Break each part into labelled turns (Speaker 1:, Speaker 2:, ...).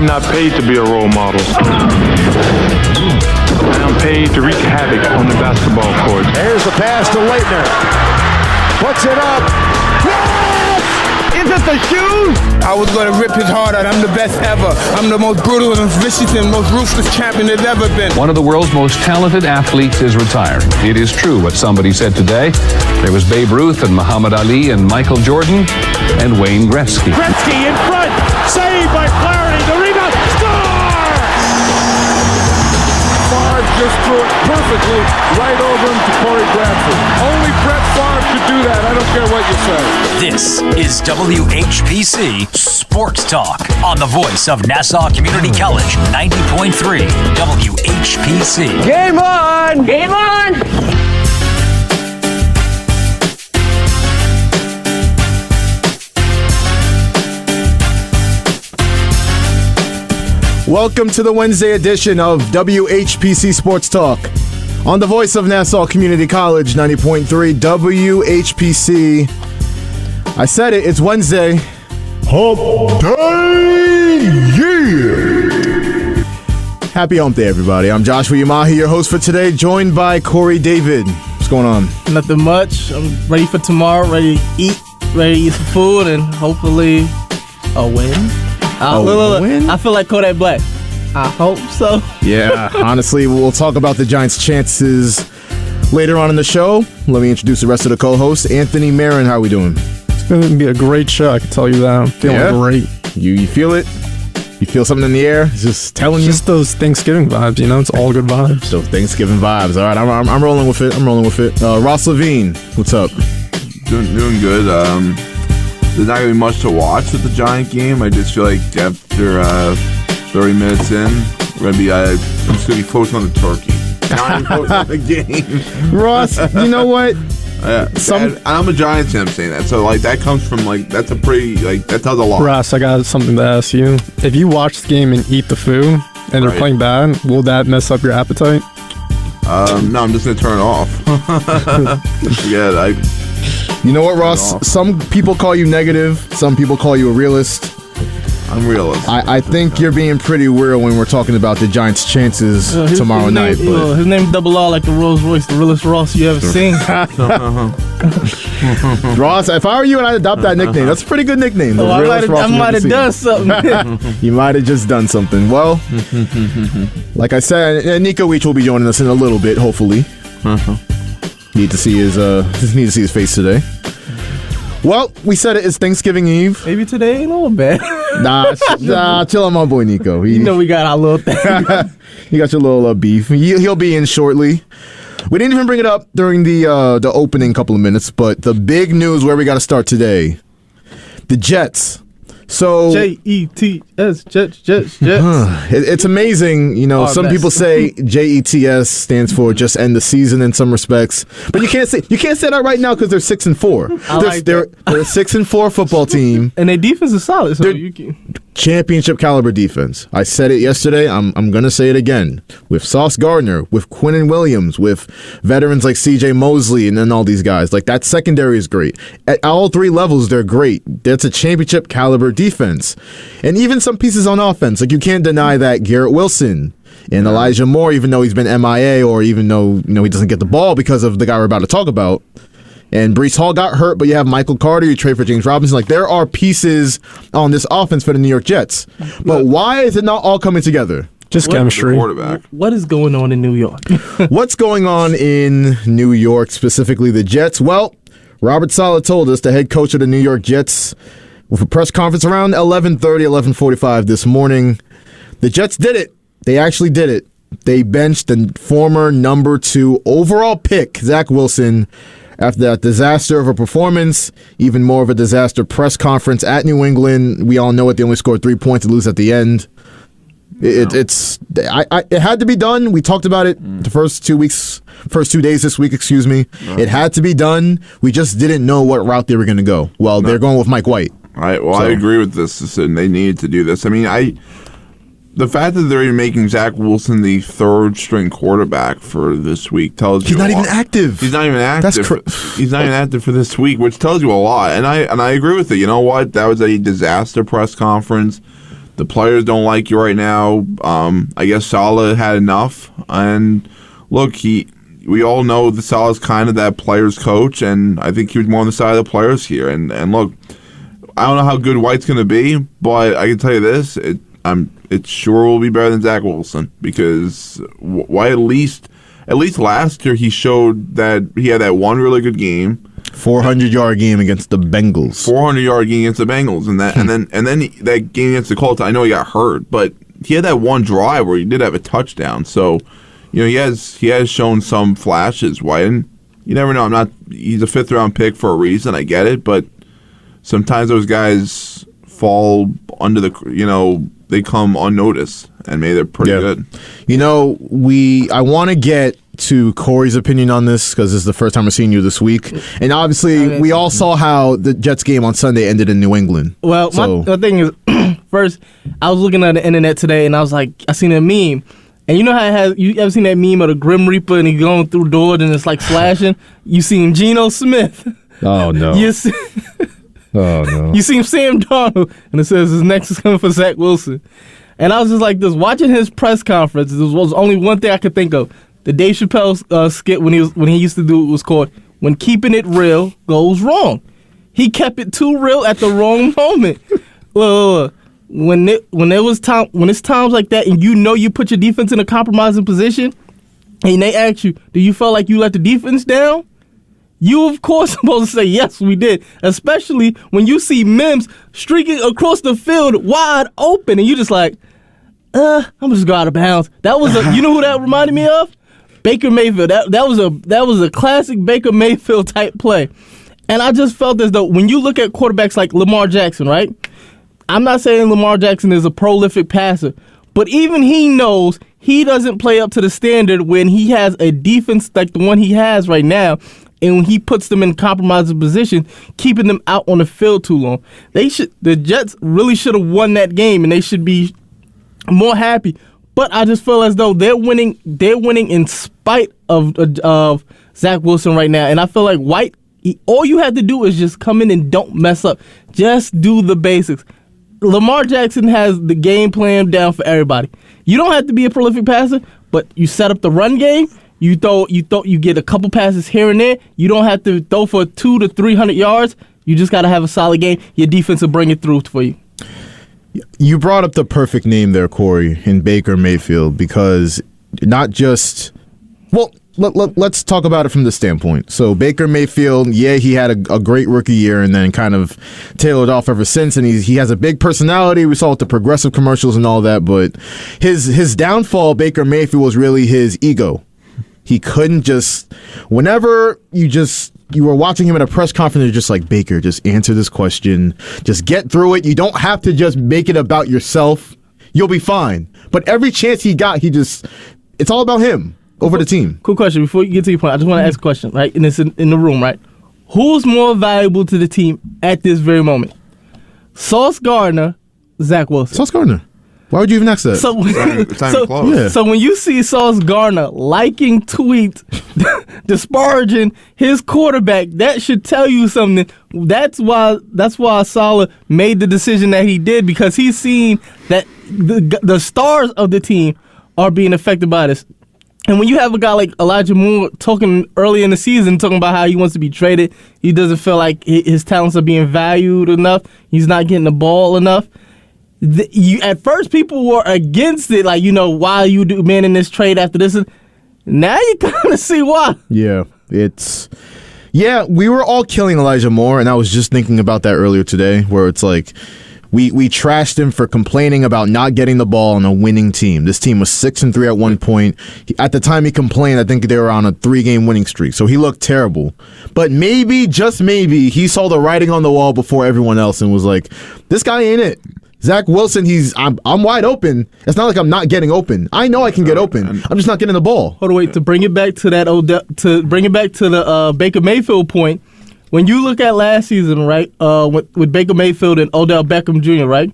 Speaker 1: I'm not paid to be a role model. I'm paid to wreak havoc on the basketball court.
Speaker 2: Here's the pass to Leitner. Puts it up. Yes! Is it the shoes?
Speaker 3: I was going to rip his heart out. I'm the best ever. I'm the most brutal and vicious and most ruthless champion there's ever been.
Speaker 4: One of the world's most talented athletes is retiring. It is true what somebody said today. There was Babe Ruth and Muhammad Ali and Michael Jordan and Wayne Gretzky.
Speaker 2: Gretzky in front. Saved by Flaherty. The rebound. Score!
Speaker 5: Favre just threw it perfectly right over him to Corey Bradford. Only Brett Favre could do that. I don't care what you say.
Speaker 6: This is WHPC Sports Talk on the voice of Nassau Community College, 90.3 WHPC.
Speaker 2: Game on! Game on!
Speaker 7: Welcome to the Wednesday edition of WHPC Sports Talk on the voice of Nassau Community College, 90.3 WHPC. I said it, it's Wednesday. Hump Day, yeah! Happy Hump Day, everybody. I'm Joshua Umahi, your host for today, joined by Corey David. What's going on?
Speaker 8: Nothing much. I'm ready for tomorrow, ready to eat some food, and hopefully a win.
Speaker 7: Win?
Speaker 8: I feel like Kodak Black. I hope so.
Speaker 7: Yeah, honestly, we'll talk about the Giants' chances later on in the show. Let me introduce the rest of the co-hosts. Anthony Marin, how are we doing?
Speaker 9: It's going to be a great show, I can tell you that. I'm feeling great.
Speaker 7: You feel it? You feel something in the air? It's just telling you?
Speaker 9: Just those Thanksgiving vibes, you know? It's all good vibes.
Speaker 7: Those Thanksgiving vibes. All right, I'm rolling with it. Ross Levine, what's up?
Speaker 10: Doing good. There's not going to be much to watch with the Giant game. I just feel like after 30 minutes in, I'm just going to be focused on the turkey. Not even focused on the game.
Speaker 7: Ross, you know what?
Speaker 10: I'm a Giants fan, I'm saying that. So, that comes from, that's a pretty, that tells a lot.
Speaker 9: Ross, I got something to ask you. If you watch the game and eat the food, and they're playing bad, will that mess up your appetite?
Speaker 10: No, I'm just going to turn it off.
Speaker 7: You know what, Ross? Some people call you negative. Some people call you a realist.
Speaker 10: I'm realist.
Speaker 7: I think you're being pretty real when we're talking about the Giants' chances tomorrow night.
Speaker 8: His name double R like the Rolls Royce, the realest Ross you ever seen.
Speaker 7: Ross, if I were you and I'd adopt that nickname, that's a pretty good nickname.
Speaker 8: I might have done something.
Speaker 7: You might have just done something. Well, like I said, Nico Weech will be joining us in a little bit, hopefully. Need to see his face today. Well, we said it's Thanksgiving Eve.
Speaker 8: Maybe today ain't all bad.
Speaker 7: Nah, chill on my boy Nico.
Speaker 8: You know we got our little thing.
Speaker 7: You got your little beef. He'll be in shortly. We didn't even bring it up during the opening couple of minutes, but the big news where we got to start today, the Jets. So
Speaker 8: Jets, Jets.
Speaker 7: It's amazing, you know. Some people say JETS stands for just end the season in some respects, but you can't say that right now because they're 6-4. They're a 6-4 football team,
Speaker 8: and their defense is solid. So you can
Speaker 7: championship caliber defense. I said it yesterday. I'm gonna say it again. With Sauce Gardner, with Quinnen Williams, with veterans like CJ Mosley, and then all these guys. That secondary is great. At all three levels, they're great. That's a championship caliber defense. And even some pieces on offense. You can't deny that Garrett Wilson and Elijah Moore, even though he's been MIA or even though he doesn't get the ball because of the guy we're about to talk about. And Breece Hall got hurt, but you have Michael Carter, you trade for James Robinson. There are pieces on this offense for the New York Jets. But why is it not all coming together?
Speaker 9: Just chemistry.
Speaker 8: What is going on in New York?
Speaker 7: What's going on in New York, specifically the Jets? Well, Robert Saleh told us, the head coach of the New York Jets, with a press conference around 11:45 this morning. The Jets did it. They actually did it. They benched the former number 2 overall pick, Zach Wilson, after that disaster of a performance, even more of a disaster press conference at New England. We all know it. They only scored 3 points to lose at the end. It had to be done. We talked about it the first 2 days this week, excuse me. It had to be done. We just didn't know what route they were going to go. Well, they're going with Mike White.
Speaker 10: All right. Well, I agree with this. And they needed to do this. I mean, the fact that they're making Zach Wilson the third string quarterback for this week tells you
Speaker 7: he's not even active.
Speaker 10: He's not even active. He's not even active for this week, which tells you a lot. And I agree with it. You know what? That was a disaster press conference. The players don't like you right now. I guess Saleh had enough. And look, we all know that Saleh's kind of that player's coach, and I think he was more on the side of the players here. And look, I don't know how good White's going to be, but I can tell you this: it sure will be better than Zach Wilson, because White at least last year he showed that he had that one really good game,
Speaker 7: 400-yard game against the Bengals.
Speaker 10: 400-yard game against the Bengals, and then that game against the Colts. I know he got hurt, but he had that one drive where he did have a touchdown. So, he has shown some flashes. White, and you never know. He's a 5th-round pick for a reason. I get it, but sometimes those guys fall under they come unnoticed, and maybe they're pretty good.
Speaker 7: I want to get to Corey's opinion on this because this is the first time we're seeing you this week. And obviously, we all saw how the Jets game on Sunday ended in New England.
Speaker 8: Well, the thing is, first, I was looking at the internet today, and I was like, I seen a meme. And you know how you ever seen that meme of the Grim Reaper and he going through doors and it's like slashing? You seen Geno Smith.
Speaker 7: Oh, no. Oh, no.
Speaker 8: You see Sam Darnold, and it says his next is coming for Zach Wilson. And I was just like this, watching his press conference, there was only one thing I could think of. The Dave Chappelle skit when he used to do it was called "When Keeping It Real Goes Wrong." He kept it too real at the wrong moment. Look, when it's times like that, and you put your defense in a compromising position, and they ask you, "Do you feel like you let the defense down?" You, of course, supposed to say, yes, we did. Especially when you see Mims streaking across the field wide open, and you just like, I'm just go out of bounds. That was you know who that reminded me of? Baker Mayfield. That was a classic Baker Mayfield type play. And I just felt as though when you look at quarterbacks like Lamar Jackson, right? I'm not saying Lamar Jackson is a prolific passer, but even he knows he doesn't play up to the standard when he has a defense like the one he has right now. And when he puts them in compromising position, keeping them out on the field too long. The Jets really should have won that game, and they should be more happy. But I just feel as though they're winning in spite of Zach Wilson right now. And I feel like White, all you have to do is just come in and don't mess up. Just do the basics. Lamar Jackson has the game plan down for everybody. You don't have to be a prolific passer, but you set up the run game. You get a couple passes here and there. You don't have to throw for 200 to 300 yards. You just got to have a solid game. Your defense will bring it through for you.
Speaker 7: You brought up the perfect name there, Corey, in Baker Mayfield, because not just let's talk about it from this standpoint. So Baker Mayfield, he had a great rookie year and then kind of tailored off ever since, and he has a big personality. We saw it the progressive commercials and all that, but his downfall, Baker Mayfield, was really his ego. He couldn't whenever you were watching him at a press conference, you're just like, Baker, just answer this question. Just get through it. You don't have to just make it about yourself. You'll be fine. But every chance he got, it's all about him over the team.
Speaker 8: Cool question. Before you get to your point, I just want to ask a question, right? And it's in the room, right? Who's more valuable to the team at this very moment? Sauce Gardner, Zach Wilson.
Speaker 7: Sauce Gardner. Why would you even ask that?
Speaker 8: So when you see Sauce Gardner liking tweets, disparaging his quarterback, that should tell you something. That's why Saleh made the decision that he did, because he's seen that the stars of the team are being affected by this. And when you have a guy like Elijah Moore talking early in the season, talking about how he wants to be traded, he doesn't feel like his talents are being valued enough, he's not getting the ball enough. At first, people were against it, like, why are you demanding this trade after this? Now you kind of see why.
Speaker 7: Yeah, we were all killing Elijah Moore, and I was just thinking about that earlier today, where it's like, we trashed him for complaining about not getting the ball on a winning team. This team was 6-3 at one point. At the time he complained, I think they were on a 3-game winning streak, so he looked terrible. But maybe, just maybe, he saw the writing on the wall before everyone else and was like, this guy ain't it. Zach Wilson, I'm wide open. It's not like I'm not getting open. I know I can get open. I'm just not getting the ball.
Speaker 8: Hold on, wait, to bring it back to the Baker Mayfield point. When you look at last season, right, with Baker Mayfield and Odell Beckham Jr., right,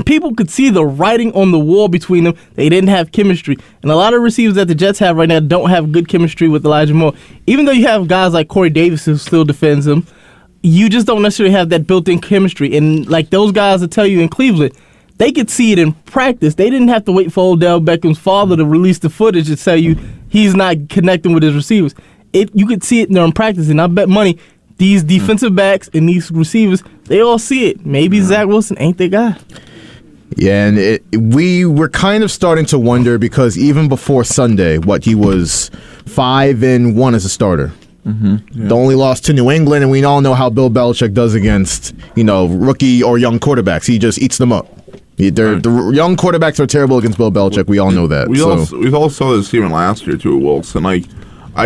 Speaker 8: people could see the writing on the wall between them. They didn't have chemistry. And a lot of receivers that the Jets have right now don't have good chemistry with Elijah Moore. Even though you have guys like Corey Davis who still defends him, you just don't necessarily have that built-in chemistry. And like those guys will tell you in Cleveland, they could see it in practice. They didn't have to wait for Odell Beckham's father to release the footage to tell you he's not connecting with his receivers. You could see it during practice, and I bet money these defensive backs and these receivers, they all see it. Maybe Zach Wilson ain't their guy.
Speaker 7: Yeah, and we were kind of starting to wonder because even before Sunday, he was 5-1 as a starter. The only loss to New England, and we all know how Bill Belichick does against rookie or young quarterbacks. He just eats them up. The young quarterbacks are terrible against Bill Belichick. We all know that.
Speaker 10: We all saw this even last year too, Wilson. I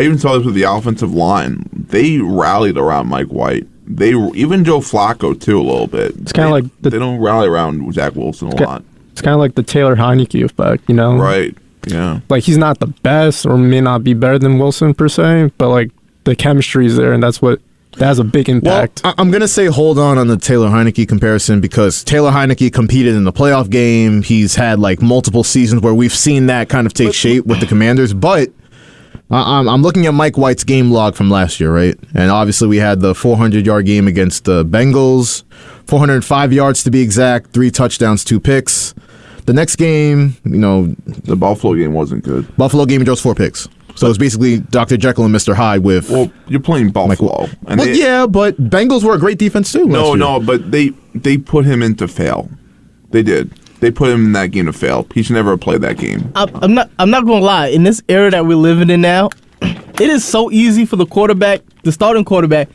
Speaker 10: even saw this with the offensive line. They rallied around Mike White. Even Joe Flacco too a little bit.
Speaker 9: It's kind of like
Speaker 10: they don't rally around Zach Wilson a lot.
Speaker 9: It's kind of like the Taylor Heineke effect,
Speaker 10: Right. Yeah.
Speaker 9: He's not the best, or may not be better than Wilson per se, but the chemistry is there, and that has a big impact.
Speaker 7: Well, I'm going to say hold on the Taylor Heineke comparison because Taylor Heineke competed in the playoff game. He's had multiple seasons where we've seen that kind of take shape with the Commanders. But I'm looking at Mike White's game log from last year, right? And obviously we had the 400-yard game against the Bengals, 405 yards to be exact, 3 touchdowns, 2 picks. The next game,
Speaker 10: the Buffalo game wasn't good.
Speaker 7: Buffalo game, he throws 4 picks. So it's basically Dr. Jekyll and Mr. Hyde with...
Speaker 10: Well, you're playing Buffalo.
Speaker 7: But Bengals were a great defense too.
Speaker 10: No, but they put him in to fail. They did. They put him in that game to fail. He should never have played that game.
Speaker 8: I'm not gonna lie. In this era that we're living in now, it is so easy for the starting quarterback,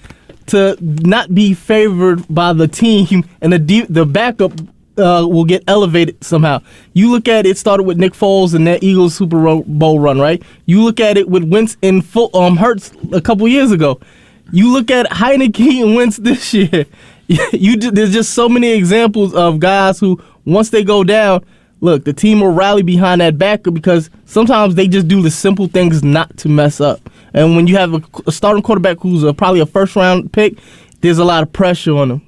Speaker 8: to not be favored by the team, and the backup will get elevated somehow. You look at it started with Nick Foles and that Eagles Super Bowl run, right? You look at it with Wentz and Hurts a couple years ago. You look at Heineke and Wentz this year. There's just so many examples of guys who, once they go down, look, the team will rally behind that backup because sometimes they just do the simple things not to mess up. And when you have a starting quarterback who's probably a first-round pick, there's a lot of pressure on him.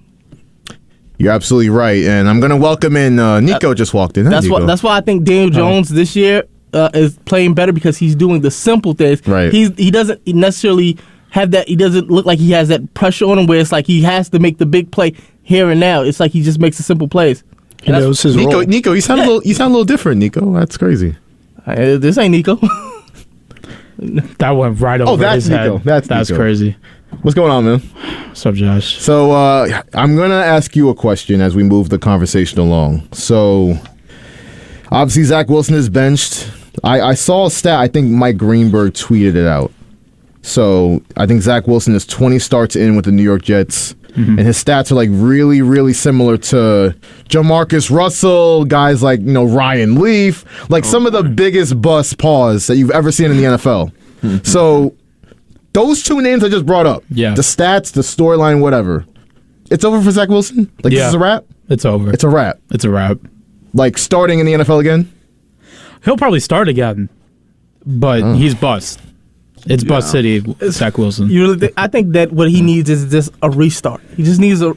Speaker 7: You're absolutely right, and I'm going to welcome in Nico. Just walked in.
Speaker 8: That's why I think Daniel Jones this year is playing better because he's doing the simple things.
Speaker 7: Right.
Speaker 8: He doesn't necessarily have that. He doesn't look like he has that pressure on him where it's like he has to make the big play here and now. It's like he just makes the simple plays.
Speaker 9: He knows his role.
Speaker 7: Nico, you sound a little different, Nico. That's crazy.
Speaker 8: This ain't Nico.
Speaker 11: That went right over his
Speaker 7: Nico.
Speaker 11: head. That's
Speaker 7: Nico.
Speaker 11: crazy.
Speaker 7: What's going on, man?
Speaker 11: What's up, Josh?
Speaker 7: So I'm going to ask you a question as we move the conversation along. So obviously Zach Wilson is benched. I saw a stat. I think Mike Greenberg tweeted it out. So I think Zach Wilson is 20 starts in with the New York Jets. And his stats are really, really similar to Jamarcus Russell, guys like Ryan Leaf, some of the biggest bust paws that you've ever seen in the NFL. So those 2 names I just brought up, the stats, the storyline, whatever, it's over for Zach Wilson? This is a wrap?
Speaker 11: It's over.
Speaker 7: It's a wrap.
Speaker 11: It's a wrap.
Speaker 7: Starting in the NFL again?
Speaker 11: He'll probably start again, but he's bust. It's bust city, Zach Wilson.
Speaker 8: I think that what he needs is just a restart. He just needs a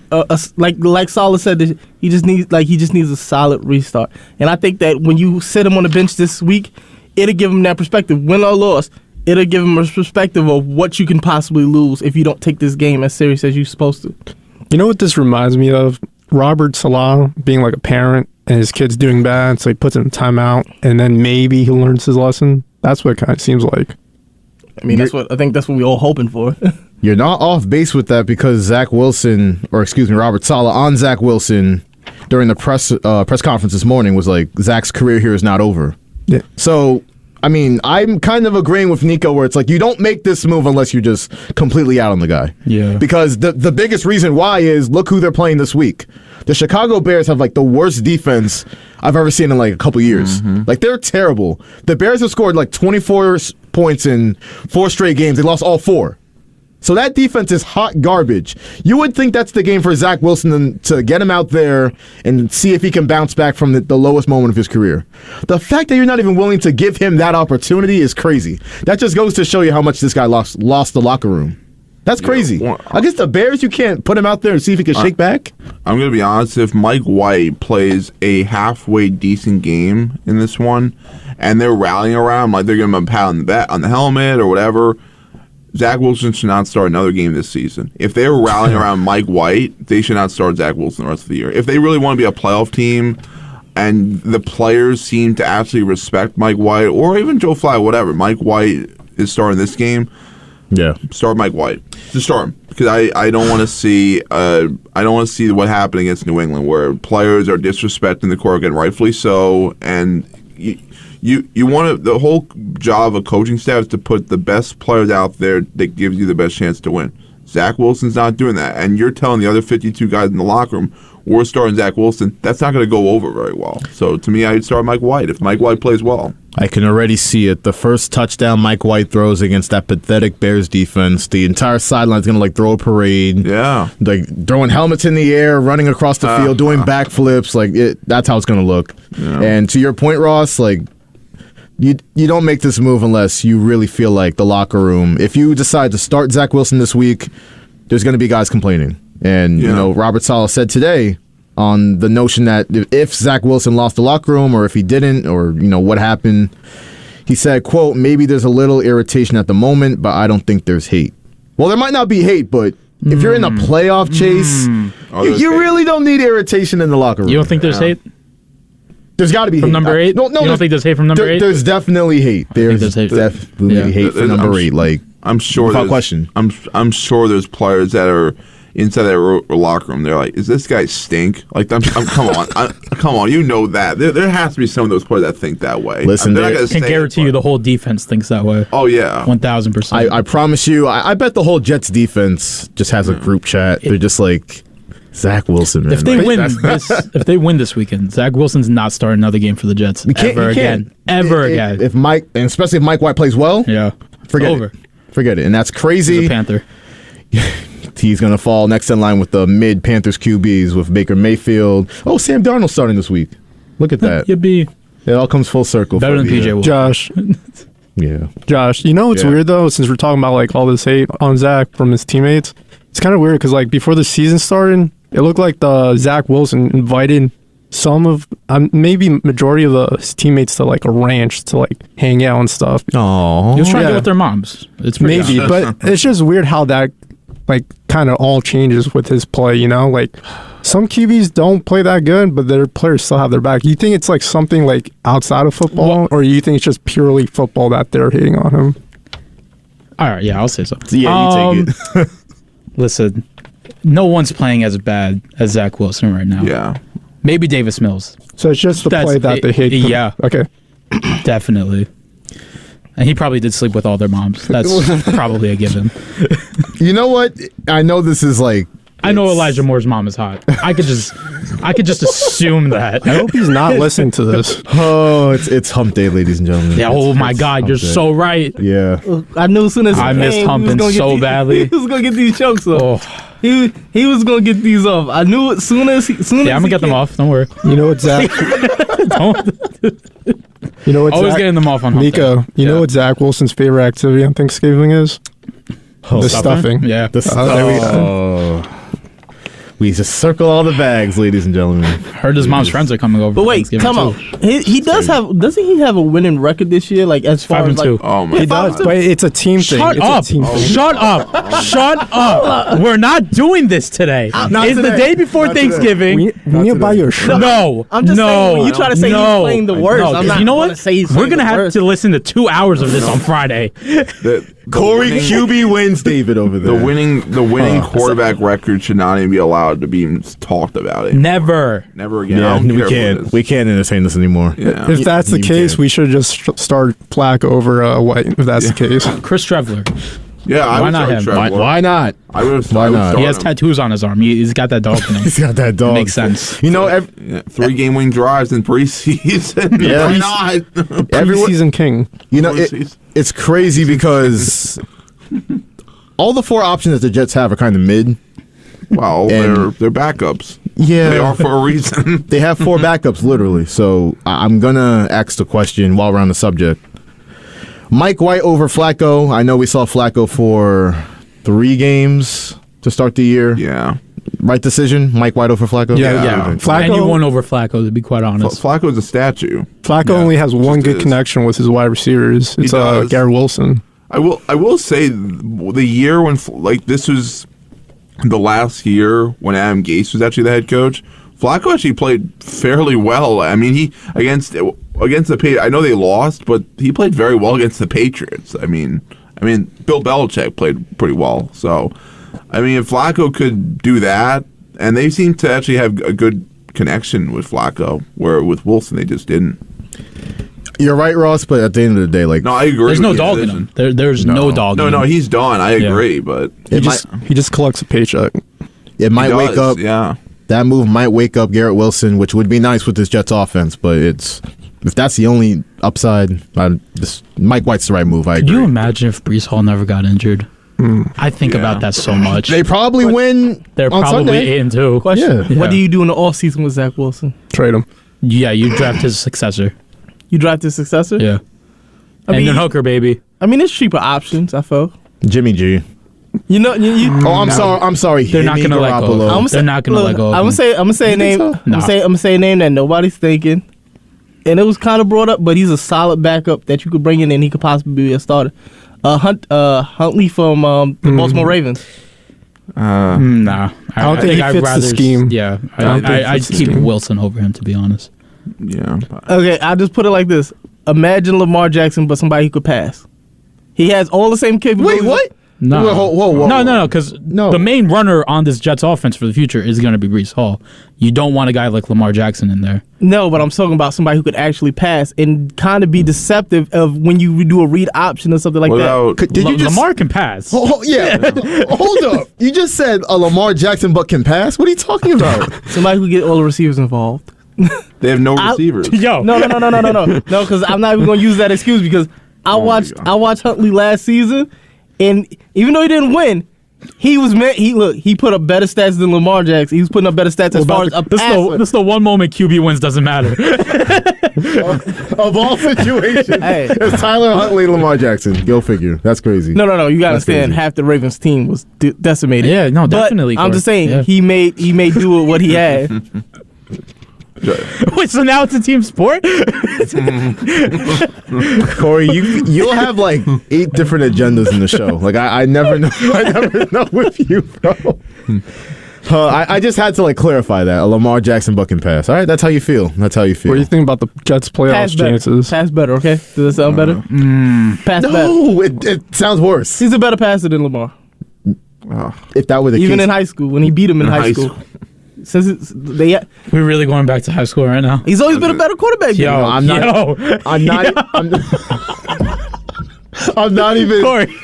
Speaker 8: like Salah said. He just needs a solid restart. And I think that when you sit him on the bench this week, it'll give him that perspective. Win or loss, it'll give him a perspective of what you can possibly lose if you don't take this game as serious as you're supposed to.
Speaker 9: You know what this reminds me of? Robert Salah being like a parent and his kid's doing bad, so he puts him in timeout, and then maybe he learns his lesson. That's what it kind of seems like.
Speaker 8: I mean, I think that's what we're all hoping for.
Speaker 7: You're not off base with that because Robert Saleh on Zach Wilson during the press conference this morning was like, Zach's career here is not over.
Speaker 9: Yeah.
Speaker 7: So, I mean, I'm kind of agreeing with Nico where it's like you don't make this move unless you're just completely out on the guy.
Speaker 11: Yeah.
Speaker 7: Because the biggest reason why is look who they're playing this week. The Chicago Bears have the worst defense I've ever seen in a couple years. They're terrible. The Bears have scored 24 points in 4 straight games. They lost all 4. So that defense is hot garbage. You would think that's the game for Zach Wilson to get him out there and see if he can bounce back from the lowest moment of his career. The fact that you're not even willing to give him that opportunity is crazy. That just goes to show you how much this guy lost the locker room. That's crazy. Against the Bears, you can't put him out there and see if he can shake back?
Speaker 10: I'm going to be honest. If Mike White plays a halfway decent game in this one, and they're rallying around, they're giving him a pat on the helmet or whatever, Zach Wilson should not start another game this season. If they were rallying around Mike White, they should not start Zach Wilson the rest of the year. If they really want to be a playoff team, and the players seem to actually respect Mike White or even Joe Flacco, whatever. Mike White is starting this game.
Speaker 7: Yeah,
Speaker 10: start Mike White. Just start him because I don't want to see what happened against New England where players are disrespecting the quarterback, and rightfully so. And you want to, the whole job of coaching staff is to put the best players out there that gives you the best chance to win. Zach Wilson's not doing that, and you're telling the other 52 guys in the locker room we're starting Zach Wilson. That's not going to go over very well. So to me, I'd start Mike White if Mike White plays well.
Speaker 7: I can already see it. The first touchdown Mike White throws against that pathetic Bears defense, the entire sideline's going to throw a parade.
Speaker 10: Yeah.
Speaker 7: Throwing helmets in the air, running across the field, doing backflips. That's how it's going to look. Yeah. And to your point, Ross, you don't make this move unless you really feel like the locker room, if you decide to start Zach Wilson this week, there's going to be guys complaining. And, Robert Saleh said today on the notion that if Zach Wilson lost the locker room or if he didn't or, what happened, he said, quote, maybe there's a little irritation at the moment, but I don't think there's hate. Well, there might not be hate, but if you're in a playoff chase, you really don't need irritation in the locker room.
Speaker 11: You don't think there's hate?
Speaker 7: There's got to be hate.
Speaker 11: From number 8?
Speaker 7: No,
Speaker 11: you don't think there's hate from number 8?
Speaker 7: There's definitely hate. There's definitely hate from number 8.
Speaker 10: I'm sure.
Speaker 7: Without question.
Speaker 10: I'm sure there's players that are inside that locker room. They're like, "Is this guy stink?" Come on, come on. You know that there has to be some of those players that think that way.
Speaker 7: Listen,
Speaker 11: I can guarantee you the whole defense thinks that way.
Speaker 10: Oh yeah,
Speaker 11: 1000%.
Speaker 7: I promise you. I bet the whole Jets defense just has a group chat. They're just like, Zach Wilson, man.
Speaker 11: If they win this weekend, Zach Wilson's not starting another game for the Jets ever again.
Speaker 7: If Mike, and especially if Mike White plays well, forget it. And that's crazy.
Speaker 11: He's a Panther.
Speaker 7: He's going to fall next in line with the mid-Panthers QBs with Baker Mayfield. Oh, Sam Darnold's starting this week. Look at that. It all comes full circle.
Speaker 11: Better than PJ Walker.
Speaker 9: Josh.
Speaker 7: Yeah.
Speaker 9: Josh, you know what's weird, though? Since we're talking about all this hate on Zach from his teammates, it's kind of weird because before the season started, it looked like the Zach Wilson invited some of, maybe majority of his teammates to a ranch to hang out and stuff.
Speaker 7: Oh,
Speaker 11: he was trying to get with their moms. It's
Speaker 9: maybe, but it's just weird how that kind of all changes with his play. Some QBs don't play that good, but their players still have their back. You think it's something outside of football, or you think it's just purely football that they're hating on him?
Speaker 11: All right, yeah, I'll say so.
Speaker 7: Yeah, you take it.
Speaker 11: Listen, no one's playing as bad as Zach Wilson right now.
Speaker 10: Yeah.
Speaker 11: Maybe Davis Mills.
Speaker 9: So it's just the play that they hate.
Speaker 11: Yeah.
Speaker 9: Okay.
Speaker 11: Definitely. And he probably did sleep with all their moms. That's probably a given.
Speaker 7: You know what? I know this is
Speaker 11: I know Elijah Moore's mom is hot. I could just assume that.
Speaker 9: I hope he's not listening to this.
Speaker 7: Oh, it's hump day, ladies and gentlemen.
Speaker 11: Yeah. My God, you're so right.
Speaker 7: Yeah.
Speaker 8: I knew as soon as
Speaker 11: I missed humping so badly.
Speaker 8: He was gonna get these chokes off. He was gonna get these off. I knew it as soon as. I'm
Speaker 11: gonna get them off. Don't worry.
Speaker 9: You know what, Zach? You know what?
Speaker 11: Always getting them off on hump
Speaker 9: Nico.
Speaker 11: day.
Speaker 9: You know what Zach Wilson's favorite activity on Thanksgiving is? The stuffing.
Speaker 11: Yeah.
Speaker 9: There we go.
Speaker 7: We just circle all the bags, ladies and gentlemen.
Speaker 11: Heard his mom's friends are coming over.
Speaker 8: But wait, come on. He does have. Doesn't he have a winning record this year? As far as
Speaker 11: 5-2.
Speaker 10: Oh my
Speaker 9: He does, but it's a team thing.
Speaker 11: Shut up! Shut up! Shut up! We're not doing this today. It's the day before Thanksgiving.
Speaker 9: We need to buy you a shirt.
Speaker 11: No,
Speaker 8: I'm just saying when you try to say he's playing the worst.
Speaker 11: No,
Speaker 8: I'm not.
Speaker 11: You know what?
Speaker 8: Say he's
Speaker 11: We're gonna have
Speaker 8: worst.
Speaker 11: to listen to 2 hours of this on Friday.
Speaker 7: Corey QB wins David over there.
Speaker 10: The winning quarterback record should not even be allowed to be talked about it.
Speaker 11: Never
Speaker 10: Never again.
Speaker 7: Yeah, we can't entertain this anymore.
Speaker 10: Yeah.
Speaker 9: If that's the case, we should just start Flacco over White. If that's the case,
Speaker 11: Chris Trevler.
Speaker 10: Yeah, I
Speaker 11: Why
Speaker 10: would
Speaker 11: not
Speaker 10: start
Speaker 11: him?
Speaker 10: Trevor.
Speaker 7: Why not?
Speaker 10: I would have.
Speaker 7: Why not?
Speaker 11: He has tattoos on his arm. He's got that dog in him.
Speaker 7: He's got that dog.
Speaker 11: Makes sense.
Speaker 7: You know,
Speaker 10: 3 game-winning drives in preseason.
Speaker 7: Yeah.
Speaker 10: Why not?
Speaker 9: preseason king.
Speaker 7: You know, it's crazy because all the 4 options that the Jets have are kind of mid.
Speaker 10: Well, they're backups.
Speaker 7: Yeah.
Speaker 10: They are for a reason.
Speaker 7: They have 4 backups, literally. So I'm going to ask the question while we're on the subject. Mike White over Flacco. I know we saw Flacco for 3 games to start the year.
Speaker 10: Yeah.
Speaker 7: Right decision? Mike White over Flacco?
Speaker 11: Yeah.
Speaker 9: Flacco,
Speaker 11: Anyone over Flacco, to be quite honest.
Speaker 10: Flacco's a statue.
Speaker 9: Flacco only has one good connection with his wide receivers. It's Garrett Wilson.
Speaker 10: I will say the year when this was the last year when Adam Gase was actually the head coach. Flacco actually played fairly well. I mean, he against the Patriots. I know they lost, but he played very well against the Patriots. I mean, Bill Belichick played pretty well. So, I mean, if Flacco could do that, and they seem to actually have a good connection with Flacco, where with Wilson they just didn't.
Speaker 7: You're right, Ross, but at the end of the day, like,
Speaker 10: no, I agree.
Speaker 11: There's no dog in him. There's no dog in him.
Speaker 10: No, he's done. I agree, but
Speaker 9: he just collects a paycheck.
Speaker 7: It might wake up.
Speaker 10: Yeah.
Speaker 7: That move might wake up Garrett Wilson, which would be nice with this Jets offense, but if that's the only upside, Mike White's the right move. I agree.
Speaker 11: Could you imagine if Breece Hall never got injured? I think about that so much.
Speaker 7: They probably win.
Speaker 11: They're
Speaker 7: on
Speaker 11: probably
Speaker 7: Sunday.
Speaker 11: 8-2.
Speaker 8: Question:
Speaker 7: Yeah.
Speaker 8: What do you do in the off season with Zach Wilson?
Speaker 9: Trade him.
Speaker 11: Yeah, you draft his successor.
Speaker 8: You draft his successor?
Speaker 11: Yeah. And then Hooker, baby.
Speaker 8: I mean, it's cheaper options. I feel.
Speaker 7: Jimmy G.
Speaker 8: You know.
Speaker 7: I'm sorry.
Speaker 11: They're not gonna let go. They're not gonna let go.
Speaker 8: I'm gonna say a name.
Speaker 7: So?
Speaker 8: I'm gonna say a name that nobody's thinking, and it was kind of brought up, but he's a solid backup that you could bring in, and he could possibly be a starter. Huntley from the Baltimore Ravens.
Speaker 11: Nah,
Speaker 9: I don't think he fits the scheme.
Speaker 11: Yeah, I'd keep Wilson over him, to be honest.
Speaker 10: Yeah.
Speaker 8: Okay, I'll just put it like this: imagine Lamar Jackson, but somebody who could pass. He has all the same capabilities.
Speaker 7: Wait, what?
Speaker 11: No,
Speaker 7: whoa.
Speaker 11: No, because the main runner on this Jets offense for the future is going to be Breece Hall. You don't want a guy like Lamar Jackson in there.
Speaker 8: No, but I'm talking about somebody who could actually pass and kind of be deceptive of when you do a read option or something like that.
Speaker 7: Did you just,
Speaker 11: Lamar can pass.
Speaker 7: Hold up. You just said a Lamar Jackson but can pass? What are you talking about?
Speaker 8: Somebody who get all the receivers involved.
Speaker 10: They have no receivers.
Speaker 11: Yo.
Speaker 8: No, because I'm not even going to use that excuse because I watched Huntley last season, and even though he didn't win, he put up better stats than Lamar Jackson. He was putting up better stats as far as a passer.
Speaker 11: This is the one moment QB wins doesn't matter.
Speaker 7: Of all situations, it's Tyler Huntley, Lamar Jackson. Go figure. That's crazy.
Speaker 8: No. You got to understand, half the Ravens team was decimated.
Speaker 11: Yeah, no, definitely.
Speaker 8: But I'm just saying, he made do with what he had.
Speaker 11: Wait, so now it's a team sport?
Speaker 7: Corey, you'll have like 8 different agendas in the show. Like I never know. I never know with you, bro. I just had to like clarify that a Lamar Jackson buck and pass. All right, that's how you feel. That's how you feel.
Speaker 9: What do you think about the Jets' playoffs chances?
Speaker 8: Pass better, okay? Does that sound better? Pass better.
Speaker 7: No, it sounds worse.
Speaker 8: He's a better passer than Lamar.
Speaker 7: If that were the
Speaker 8: even
Speaker 7: case,
Speaker 8: in high school when he beat him in high school. Since
Speaker 11: we're really going back to high school right now.
Speaker 8: He's always been a better quarterback.
Speaker 11: Yo,
Speaker 7: I'm not even.
Speaker 11: Corey,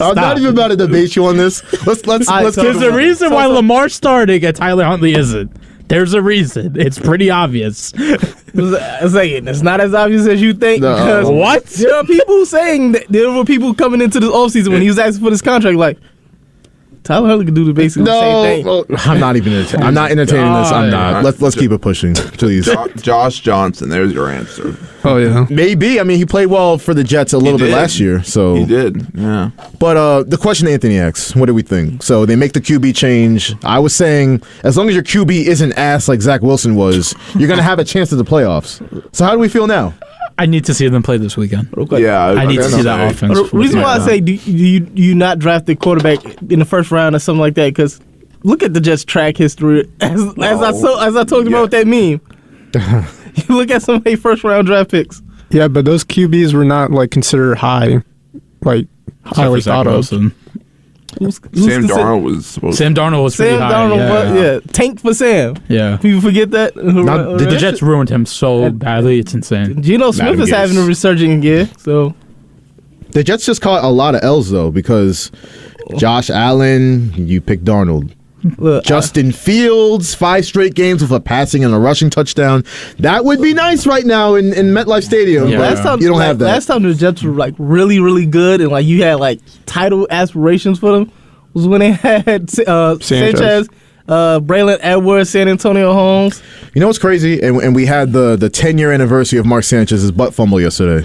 Speaker 7: I'm not even about to debate you on this. Let's.
Speaker 11: There's a reason why Lamar's starting and Tyler Huntley isn't. There's a reason. It's pretty obvious.
Speaker 8: It's not as obvious as you think.
Speaker 7: No.
Speaker 8: Because
Speaker 11: what?
Speaker 8: There are people saying that there were people coming into this offseason when he was asking for this contract like, Tyler Huntley could do basically the same thing.
Speaker 7: I'm not even. I'm not entertaining this. I'm not. Let's keep it pushing, please.
Speaker 10: Josh Johnson. There's your answer.
Speaker 9: Oh yeah.
Speaker 7: Maybe. I mean, he played well for the Jets a little bit last year. So
Speaker 10: he did. Yeah.
Speaker 7: But the question Anthony asks, what do we think? So they make the QB change. I was saying, as long as your QB isn't ass like Zach Wilson was, you're gonna have a chance at the playoffs. So how do we feel now?
Speaker 11: I need to see them play this weekend.
Speaker 10: Yeah,
Speaker 11: I need to see that offense.
Speaker 8: The reason why I say do you not draft the quarterback in the first round or something like that? Because look at the Jets' track history. As I told you about that meme. You look at some of their first round draft picks.
Speaker 9: Yeah, but those QBs were not like considered highly thought of.
Speaker 10: Sam Darnold was
Speaker 11: pretty high.
Speaker 8: Tank for Sam.
Speaker 11: Yeah.
Speaker 8: People forget that.
Speaker 11: The Jets ruined him so badly. It's insane.
Speaker 8: Geno Smith is having a resurging gear. So
Speaker 7: the Jets just caught a lot of L's though because Josh Allen, you picked Darnold. Look, Justin Fields, 5 straight games with a passing and a rushing touchdown. That would be nice right now in MetLife Stadium.
Speaker 11: Yeah.
Speaker 8: Last time,
Speaker 7: you don't have that.
Speaker 8: Last time the Jets were like really, really good and like you had like title aspirations for them was when they had Sanchez, Braylon Edwards, San Antonio Holmes.
Speaker 7: You know what's crazy? And we had the 10-year anniversary of Mark Sanchez's butt fumble yesterday.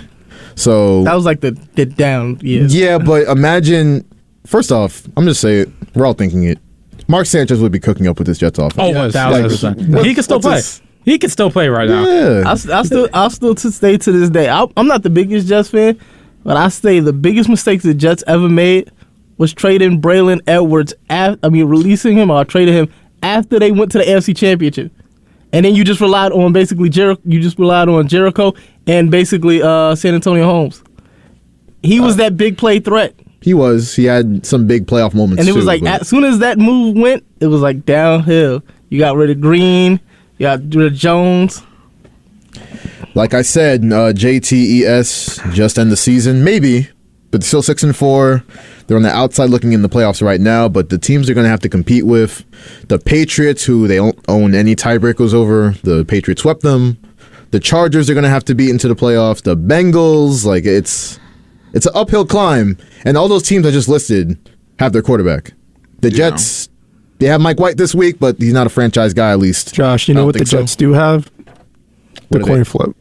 Speaker 7: So
Speaker 8: that was like the down years.
Speaker 7: Yeah, but imagine. First off, I'm just saying it. We're all thinking it. Mark Sanchez would be cooking up with this Jets offense.
Speaker 11: Oh, 1,000%. He can still play. He can still play right now.
Speaker 7: Yeah.
Speaker 8: I'll still stay to this day. I'm not the biggest Jets fan, but I say the biggest mistake the Jets ever made was trading Braylon Edwards. Releasing him or trading him after they went to the AFC Championship. And then you just relied on basically Jericho and basically San Antonio Holmes. He was that big play threat.
Speaker 7: He was. He had some big playoff moments,
Speaker 8: and it was
Speaker 7: too,
Speaker 8: like,
Speaker 7: but
Speaker 8: as soon as that move went, it was like downhill. You got rid of Green. You got rid of Jones.
Speaker 7: like I said, JTES just end the season. Maybe, but still 6-4. They're on the outside looking in the playoffs right now, but the teams they're going to have to compete with, the Patriots, who they don't own any tiebreakers over, the Patriots swept them. The Chargers are going to have to beat into the playoffs. The Bengals, like it's an uphill climb, and all those teams I just listed have their quarterback. The Jets, they have Mike White this week, but he's not a franchise guy, at least.
Speaker 9: Josh, you know what the Jets do have? The coin flip.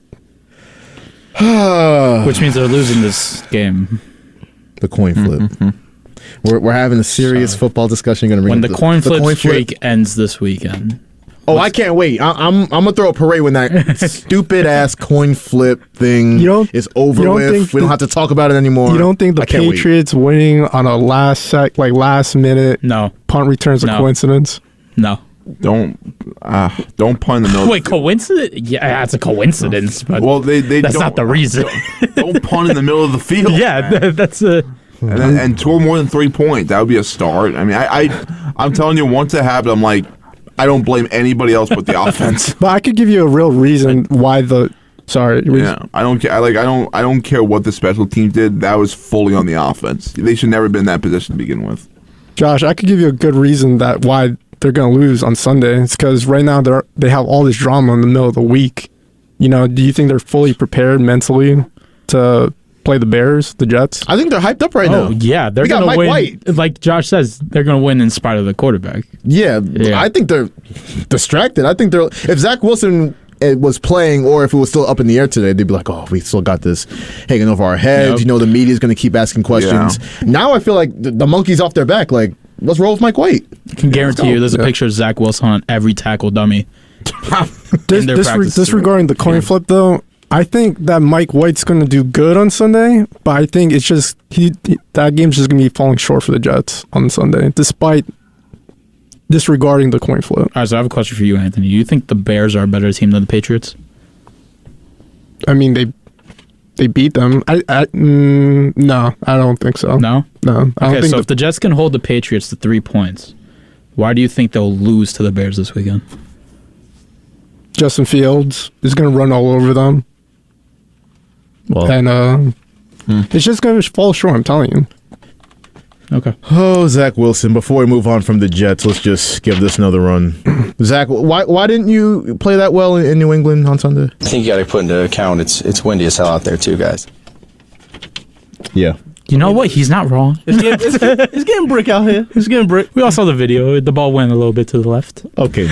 Speaker 11: Which means they're losing this game.
Speaker 7: The coin flip. We're having a serious football discussion.
Speaker 11: When the coin flip streak ends this weekend.
Speaker 7: Oh, I can't wait. I'm gonna throw a parade when that stupid ass coin flip thing is over with. We don't have to talk about it anymore.
Speaker 9: You don't think the Patriots winning on a last minute punt return is a coincidence?
Speaker 11: No.
Speaker 10: Don't punt in the middle.
Speaker 11: Wait, coincidence? Yeah, it's a coincidence, but that's
Speaker 10: don't,
Speaker 11: not the reason.
Speaker 10: Don't punt in the middle of the field.
Speaker 11: Yeah, that's a.
Speaker 10: And score more than 3 points. That would be a start. I mean, I'm telling you, once it happened, I'm like, I don't blame anybody else but the offense.
Speaker 9: But I could give you a real reason why the. Sorry.
Speaker 10: Yeah, I don't care. I don't care what the special teams did. That was fully on the offense. They should never been in that position to begin with.
Speaker 9: Josh, I could give you a good reason that why they're going to lose on Sunday. It's because right now they have all this drama in the middle of the week. You know, do you think they're fully prepared mentally to play the Bears, the Jets?
Speaker 7: I think they're hyped up right now.
Speaker 11: Oh, yeah. They're going to win. White. Like Josh says, they're going to win in spite of the quarterback.
Speaker 7: Yeah, I think they're distracted. I think if Zach Wilson was playing or if it was still up in the air today, they'd be like, oh, we still got this hanging over our heads. Yep. You know, the media's going to keep asking questions. Yeah. Now I feel like the monkey's off their back. Like, let's roll with Mike White.
Speaker 11: I can guarantee you there's a picture of Zach Wilson on every tackle dummy.
Speaker 9: Disregarding the coin flip, though, I think that Mike White's going to do good on Sunday, but I think it's just that game's just going to be falling short for the Jets on Sunday, despite disregarding the coin flip.
Speaker 11: All right, so I have a question for you, Anthony. Do you think the Bears are a better team than the Patriots?
Speaker 9: I mean, they beat them. No, I don't think so.
Speaker 11: No?
Speaker 9: No.
Speaker 11: Okay, so if the Jets can hold the Patriots to 3 points, why do you think they'll lose to the Bears this weekend?
Speaker 9: Justin Fields is going to run all over them. Well, and it's just going to fall short, I'm telling you.
Speaker 11: Okay.
Speaker 7: Oh, Zach Wilson. Before we move on from the Jets, let's just give this another run. Zach, why didn't you play that well in New England on Sunday?
Speaker 12: I think you got to put into account it's windy as hell out there too, guys.
Speaker 7: Yeah.
Speaker 11: You know what? He's not wrong.
Speaker 8: It's getting brick out here. It's getting brick.
Speaker 11: We all saw the video. The ball went a little bit to the left.
Speaker 7: Okay.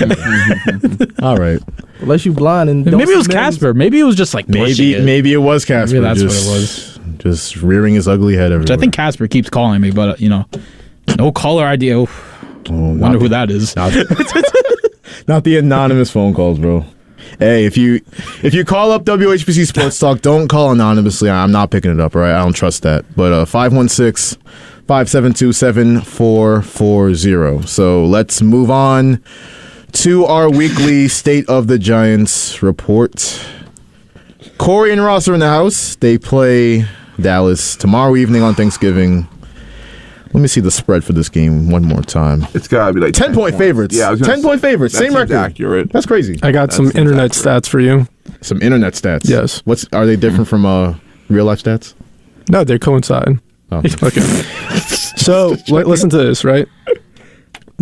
Speaker 7: All right.
Speaker 8: Unless you blind and
Speaker 11: maybe it was Casper. Maybe it was just like
Speaker 7: maybe it was Casper.
Speaker 11: Maybe that's what it was.
Speaker 7: Just rearing his ugly head everywhere.
Speaker 11: Which I think Casper keeps calling me, but no caller ID. Wonder who that is.
Speaker 7: Not the anonymous phone calls, bro. Hey, if you call up WHPC Sports Talk, don't call anonymously. I'm not picking it up, all right? I don't trust that. But 516-572-7440. So let's move on to our weekly State of the Giants report. Corey and Ross are in the house. They play Dallas tomorrow evening on Thanksgiving. Let me see the spread for this game one more time.
Speaker 10: It's got to be like
Speaker 7: 10-point favorites. Yeah, 10-point favorites. Same record.
Speaker 10: Accurate.
Speaker 7: That's crazy.
Speaker 9: I got some internet stats for you.
Speaker 7: Some internet stats?
Speaker 9: Yes.
Speaker 7: Are they different from real life stats?
Speaker 9: No, they coincide.
Speaker 7: Oh.
Speaker 9: Okay. So, listen to this, right?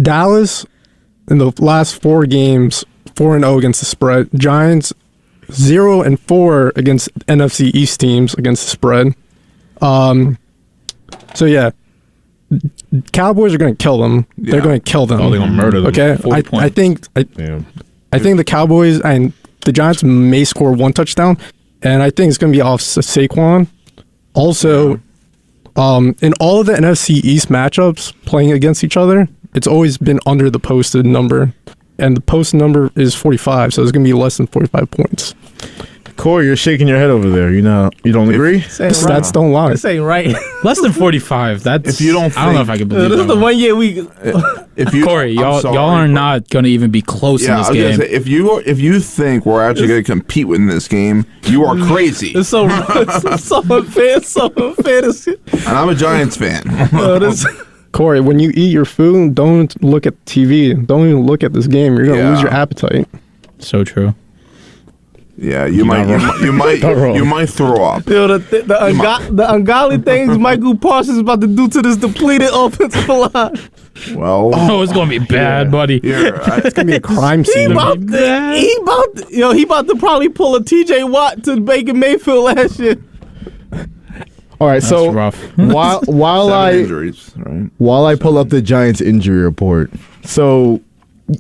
Speaker 9: Dallas, in the last 4 games, 4-0 against the spread. Giants, 0-4 against NFC East teams against the spread. So, yeah. Cowboys are going to kill them. Yeah. They're going to kill them.
Speaker 7: Oh, they're going to murder them.
Speaker 9: Okay, I think the Cowboys and the Giants may score 1 touchdown, and I think it's going to be off Saquon. Also, in all of the NFC East matchups playing against each other, it's always been under the posted number, and the posted number is 45, so it's going to be less than 45 points.
Speaker 7: Corey, you're shaking your head over there. You don't agree?
Speaker 9: Stats don't lie.
Speaker 8: This ain't right.
Speaker 11: Less than 45. That's.
Speaker 10: If you don't
Speaker 11: I don't know if I can believe
Speaker 8: This is
Speaker 11: that.
Speaker 8: the 1 year we.
Speaker 10: If you,
Speaker 11: Corey, y'all
Speaker 10: sorry,
Speaker 11: are not going to even be close in this
Speaker 10: I was
Speaker 11: game.
Speaker 10: gonna say, if you think we're actually going to compete in this game, you are crazy.
Speaker 8: It's so unfair. So unfair.
Speaker 10: And I'm a Giants fan.
Speaker 9: Corey, when you eat your food, don't look at TV. Don't even look at this game. You're gonna lose your appetite.
Speaker 11: So true.
Speaker 10: Yeah, you might throw up.
Speaker 8: Yo, the ungodly things Michael Parsons is about to do to this depleted offensive line.
Speaker 10: Well,
Speaker 11: it's gonna be bad, buddy.
Speaker 9: It's gonna be a crime scene.
Speaker 8: He about to probably pull a TJ Watt to Baker Mayfield last year.
Speaker 7: All right,
Speaker 11: That's
Speaker 7: so
Speaker 11: rough.
Speaker 7: while
Speaker 10: injuries, right?
Speaker 7: While I pull up the Giants injury report, so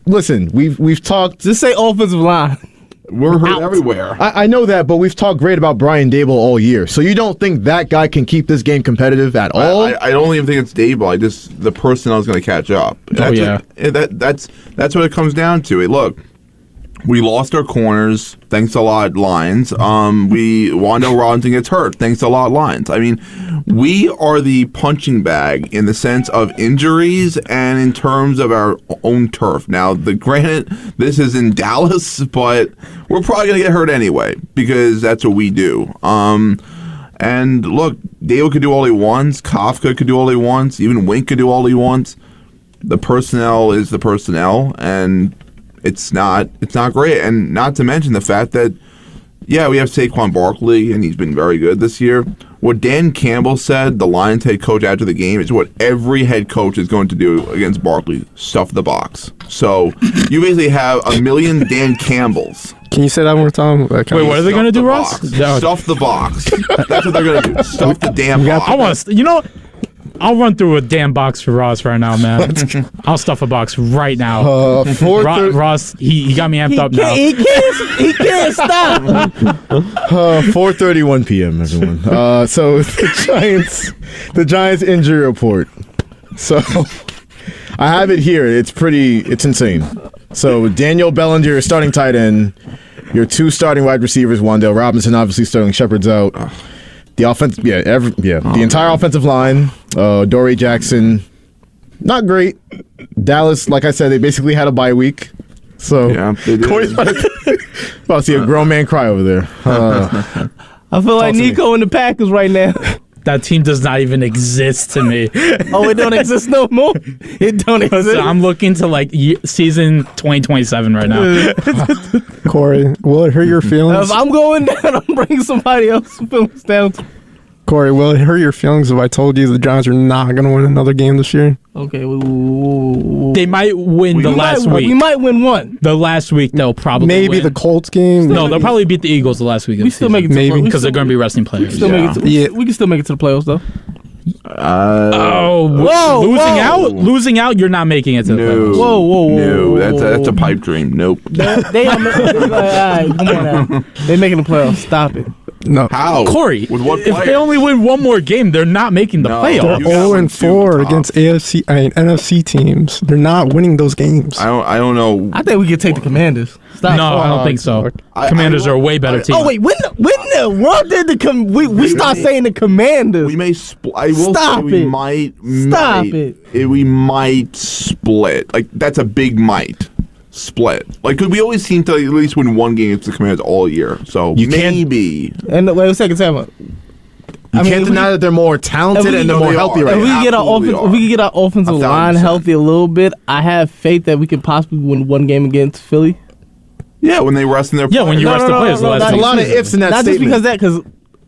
Speaker 7: listen, we've talked.
Speaker 8: Just say offensive line.
Speaker 10: We're hurt everywhere.
Speaker 7: I know that, but we've talked great about Brian Daboll all year. So you don't think that guy can keep this game competitive at all?
Speaker 10: I don't even think it's Daboll. The personnel is going to catch up. That's what it comes down to. Hey, look, we lost our corners. Thanks a lot, Lions. Wando Robinson gets hurt. Thanks a lot, Lions. I mean, we are the punching bag in the sense of injuries and in terms of our own turf. Now, granted, this is in Dallas, but we're probably going to get hurt anyway because that's what we do. And look, Dale could do all he wants. Kafka could do all he wants. Even Wink could do all he wants. The personnel is the personnel, and it's not great. And not to mention the fact that, yeah, we have Saquon Barkley, and he's been very good this year. What Dan Campbell said, the Lions head coach after the game, is what every head coach is going to do against Barkley: stuff the box. So you basically have a million Dan Campbells.
Speaker 9: Can you say that one more time?
Speaker 11: Wait, what are they going to do, Ross?
Speaker 10: Stuff the box. That's what they're going to do. Stuff the damn box.
Speaker 11: I want to. I'll run through a damn box for Ross right now, man. I'll stuff a box right now. Ross, he got me amped up now.
Speaker 8: He can't stop.
Speaker 7: 4:31 p.m. Everyone. So the Giants injury report. So I have it here. It's insane. So Daniel Bellinger, starting tight end. Your two starting wide receivers, Wan'Dale Robinson, obviously Sterling Shepard's out. The offense, the entire offensive line. Dory Jackson, not great. Dallas, like I said, they basically had a bye week. So Corey's about to see a grown man cry over there.
Speaker 8: I feel like Nico in the Packers right now.
Speaker 11: That team does not even exist to me.
Speaker 8: Oh, it don't exist no more? It don't exist?
Speaker 11: Listen, I'm looking to season 2027 right now.
Speaker 9: Corey, will it hurt your feelings?
Speaker 8: If I'm going down, I'm bringing somebody else's feelings down.
Speaker 9: Corey, will it hurt your feelings if I told you the Giants are not going to win another game this year?
Speaker 8: Okay.
Speaker 11: They might win last week.
Speaker 8: We might win one.
Speaker 11: The last week, they'll probably
Speaker 9: Maybe
Speaker 11: win.
Speaker 9: the Colts game.
Speaker 11: No, they'll probably beat the Eagles the last week of the season.
Speaker 8: Make it
Speaker 11: maybe because they're going to be resting players.
Speaker 8: We can still make it to the playoffs, though.
Speaker 11: Losing out, you're not making it to the playoffs.
Speaker 8: Whoa.
Speaker 10: No, that's a pipe dream. Nope.
Speaker 8: They are all right, come on now. They're making the playoffs. Stop it.
Speaker 9: No.
Speaker 10: How?
Speaker 11: Corey,
Speaker 10: with what
Speaker 11: if they only win one more game, they're not making the playoffs.
Speaker 9: They're 0-4 against NFC teams. They're not winning those games.
Speaker 10: I don't know.
Speaker 8: I think we could take the Commanders. Stop.
Speaker 11: No, I don't think so. Commanders are a way better team.
Speaker 8: Oh wait, when the world did we start saying the Commanders?
Speaker 10: We may I will
Speaker 8: Stop
Speaker 10: say we
Speaker 8: it.
Speaker 10: might.
Speaker 8: Stop it.
Speaker 10: We might split. Like that's a big might. Split. Like, cause we always seem to at least win one game against the Commanders all year. So maybe.
Speaker 8: And wait a second, time out.
Speaker 7: You can't deny that they're more talented and they're more healthy right now.
Speaker 8: If we can get our offensive line healthy a little bit, I have faith that we could possibly win one game against Philly.
Speaker 10: Yeah, when they rest in their players.
Speaker 11: Yeah, when you rest the players.
Speaker 7: There's a lot of ifs in that
Speaker 8: not
Speaker 7: statement.
Speaker 8: Not just because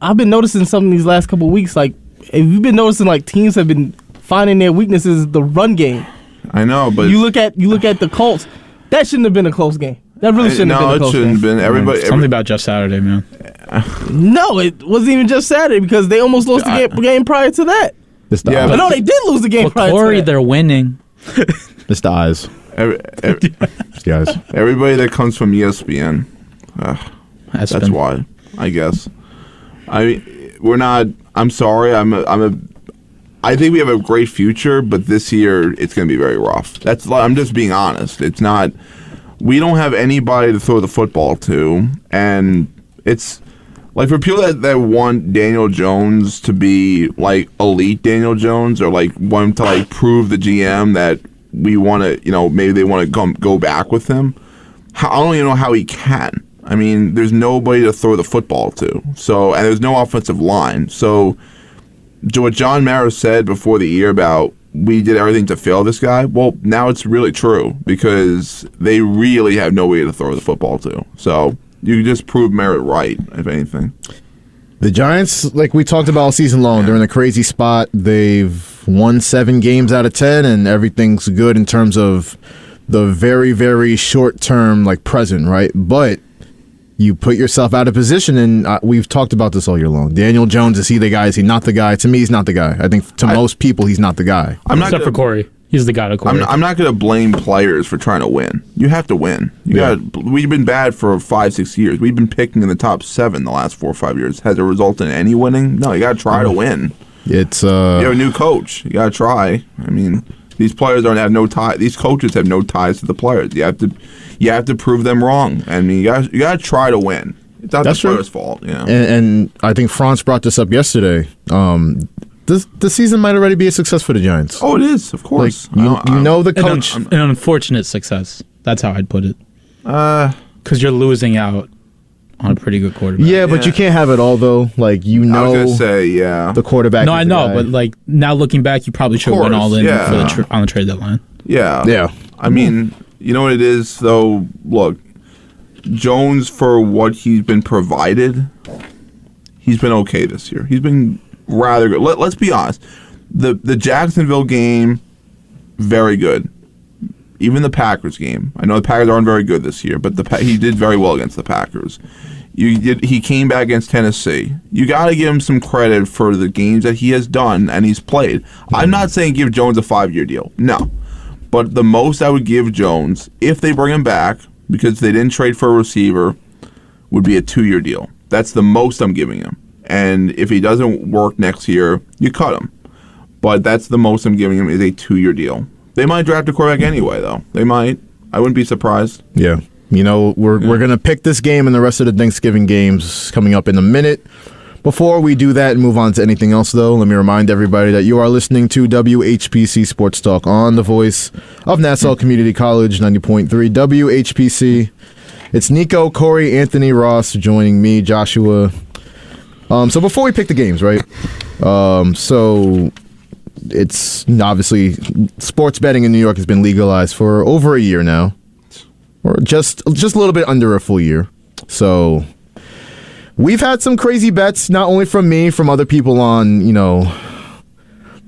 Speaker 8: I've been noticing something these last couple of weeks. Like, if you've been noticing, like teams have been finding their weaknesses the run game.
Speaker 10: I know, but
Speaker 8: you look at the Colts. That shouldn't have been a close game. That really shouldn't have been a close game.
Speaker 10: No, it shouldn't have been.
Speaker 11: Something about just Saturday, man.
Speaker 8: No, it wasn't even just Saturday because they almost lost the game prior to that. No, they did lose the game prior to that.
Speaker 11: Corey, they're winning.
Speaker 7: It's the eyes. It's the eyes.
Speaker 10: Everybody that comes from ESPN. That's why, I guess. We're not. I'm sorry. I think we have a great future, but this year it's going to be very rough. I'm just being honest. It's not. We don't have anybody to throw the football to, and It's like for people that want Daniel Jones to be like elite Daniel Jones, or like want him to like prove the GM that we want to, maybe they want to go back with him. I don't even know how he can. I mean, there's nobody to throw the football to. So, and there's no offensive line. So, what John Mara said before the year about we did everything to fail this guy, well, now it's really true because they really have nobody to throw the football to. So, you just prove Merritt right, if anything.
Speaker 7: The Giants, like we talked about all season long, they're in a crazy spot. They've won 7 games out of 10, and everything's good in terms of the very, very short term, like present, right? But you put yourself out of position, and we've talked about this all year long. Daniel Jones, is he the guy? Is he not the guy? To me, he's not the guy. I think to most people, he's not the guy.
Speaker 11: Except for Corey. He's the guy to Corey.
Speaker 10: I'm not going to blame players for trying to win. You have to win. We've been bad for 5-6 years. We've been picking in the top 7 the last 4 or 5 years. Has it resulted in any winning? No, you got to try to win.
Speaker 7: It's
Speaker 10: you have a new coach. You got to try. I mean, these players have no tie. These coaches have no ties to the players. You have to prove them wrong. I mean, you got to try to win. It's not the players' fault.
Speaker 7: And I think Franz brought this up yesterday. The season might already be a success for the Giants.
Speaker 10: Oh, it is, of course.
Speaker 7: Like, you know the coach.
Speaker 11: An unfortunate success. That's how I'd put it. Because you're losing out on a pretty good quarterback.
Speaker 7: Yeah, but you can't have it all, though. Like,
Speaker 10: I was going to say,
Speaker 7: the quarterback.
Speaker 11: No, I know, but like now looking back, you probably should have went all in on the trade deadline.
Speaker 10: Yeah. I mean, you know what it is, though? Look, Jones, for what he's been provided, he's been okay this year. He's been rather good. Let's be honest. The Jacksonville game, very good. Even the Packers game. I know the Packers aren't very good this year, but he did very well against the Packers. He came back against Tennessee. You got to give him some credit for the games that he has done and he's played. I'm not saying give Jones a 5-year deal. No. But the most I would give Jones, if they bring him back, because they didn't trade for a receiver, would be a 2-year deal. That's the most I'm giving him. And if he doesn't work next year, you cut him. But that's the most I'm giving him is a 2-year deal. They might draft a quarterback anyway, though. They might. I wouldn't be surprised.
Speaker 7: Yeah. We're going to pick this game and the rest of the Thanksgiving games coming up in a minute. Before we do that and move on to anything else, though, let me remind everybody that you are listening to WHPC Sports Talk on the voice of Nassau Community College, 90.3 WHPC. It's Nico, Corey, Anthony, Ross joining me, Joshua. So before we pick the games, right? So it's obviously sports betting in New York has been legalized for over a year now, or just a little bit under a full year. So we've had some crazy bets, not only from me, from other people on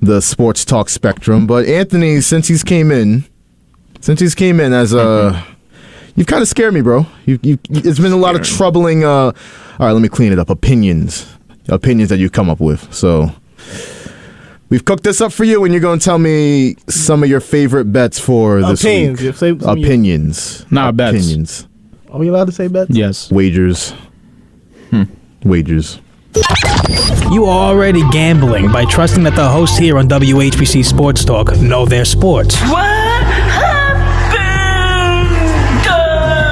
Speaker 7: the sports talk spectrum. But Anthony, since he's came in as a you've kind of scared me, bro. It's been a lot of troubling. All right, let me clean it up. Opinions that you've come up with. So we've cooked this up for you, and you're going to tell me some of your favorite bets for this week. Opinions.
Speaker 11: Not bets.
Speaker 7: Opinions.
Speaker 8: Are we allowed to say bets?
Speaker 11: Yes.
Speaker 7: Wagers. Wagers.
Speaker 13: You are already gambling by trusting that the hosts here on WHPC Sports Talk know their sports.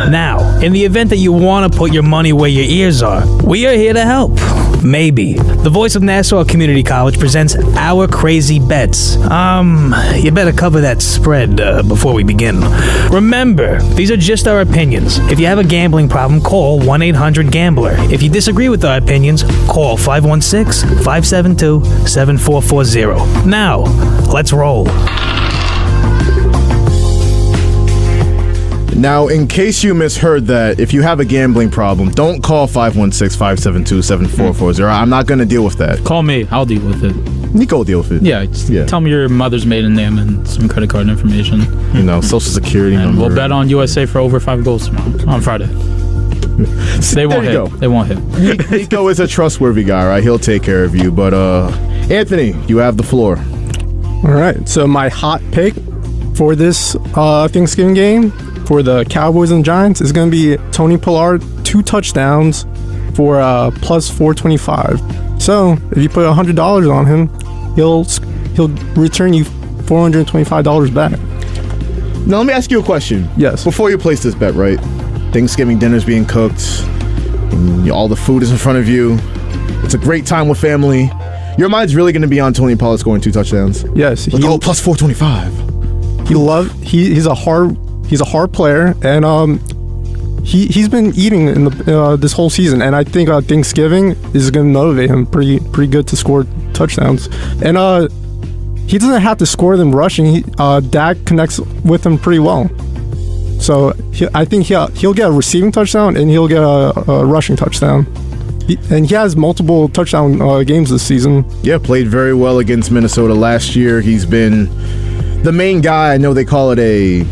Speaker 13: Now, in the event that you want to put your money where your ears are, we are here to help. Maybe. The voice of Nassau Community College presents Our Crazy Bets. You better cover that spread before we begin. Remember, these are just our opinions. If you have a gambling problem, call 1-800-GAMBLER. If you disagree with our opinions, call 516-572-7440. Now, let's roll.
Speaker 7: Now, in case you misheard that, if you have a gambling problem, don't call 516-572-7440. I'm not going to deal with that.
Speaker 11: Call me. I'll deal with it.
Speaker 7: Nico will deal with it.
Speaker 11: Yeah, tell me your mother's maiden name and some credit card information.
Speaker 7: Social security
Speaker 11: and
Speaker 7: number.
Speaker 11: We'll bet on USA for over 5 goals tomorrow, on Friday. They won't hit. They won't hit.
Speaker 7: Nico is a trustworthy guy, right? He'll take care of you. But, Anthony, you have the floor.
Speaker 9: All right. So my hot pick for this Thanksgiving game for the Cowboys and Giants is going to be Tony Pollard, 2 touchdowns for plus 425. So if you put $100 on him, he'll return you $425 back.
Speaker 7: Now let me ask you a question.
Speaker 9: Yes.
Speaker 7: Before you place this bet, right? Thanksgiving dinner's being cooked. and all the food is in front of you. It's a great time with family. Your mind's really going to be on Tony Pollard scoring 2 touchdowns.
Speaker 9: Yes.
Speaker 7: Plus 425.
Speaker 9: He's a hard player, and he's been eating in this whole season, and I think Thanksgiving is going to motivate him pretty good to score touchdowns. And he doesn't have to score them rushing. Dak connects with him pretty well. So I think he'll get a receiving touchdown and he'll get a rushing touchdown. And he has multiple touchdown games this season.
Speaker 7: Yeah, played very well against Minnesota last year. He's been the main guy. I know they call it a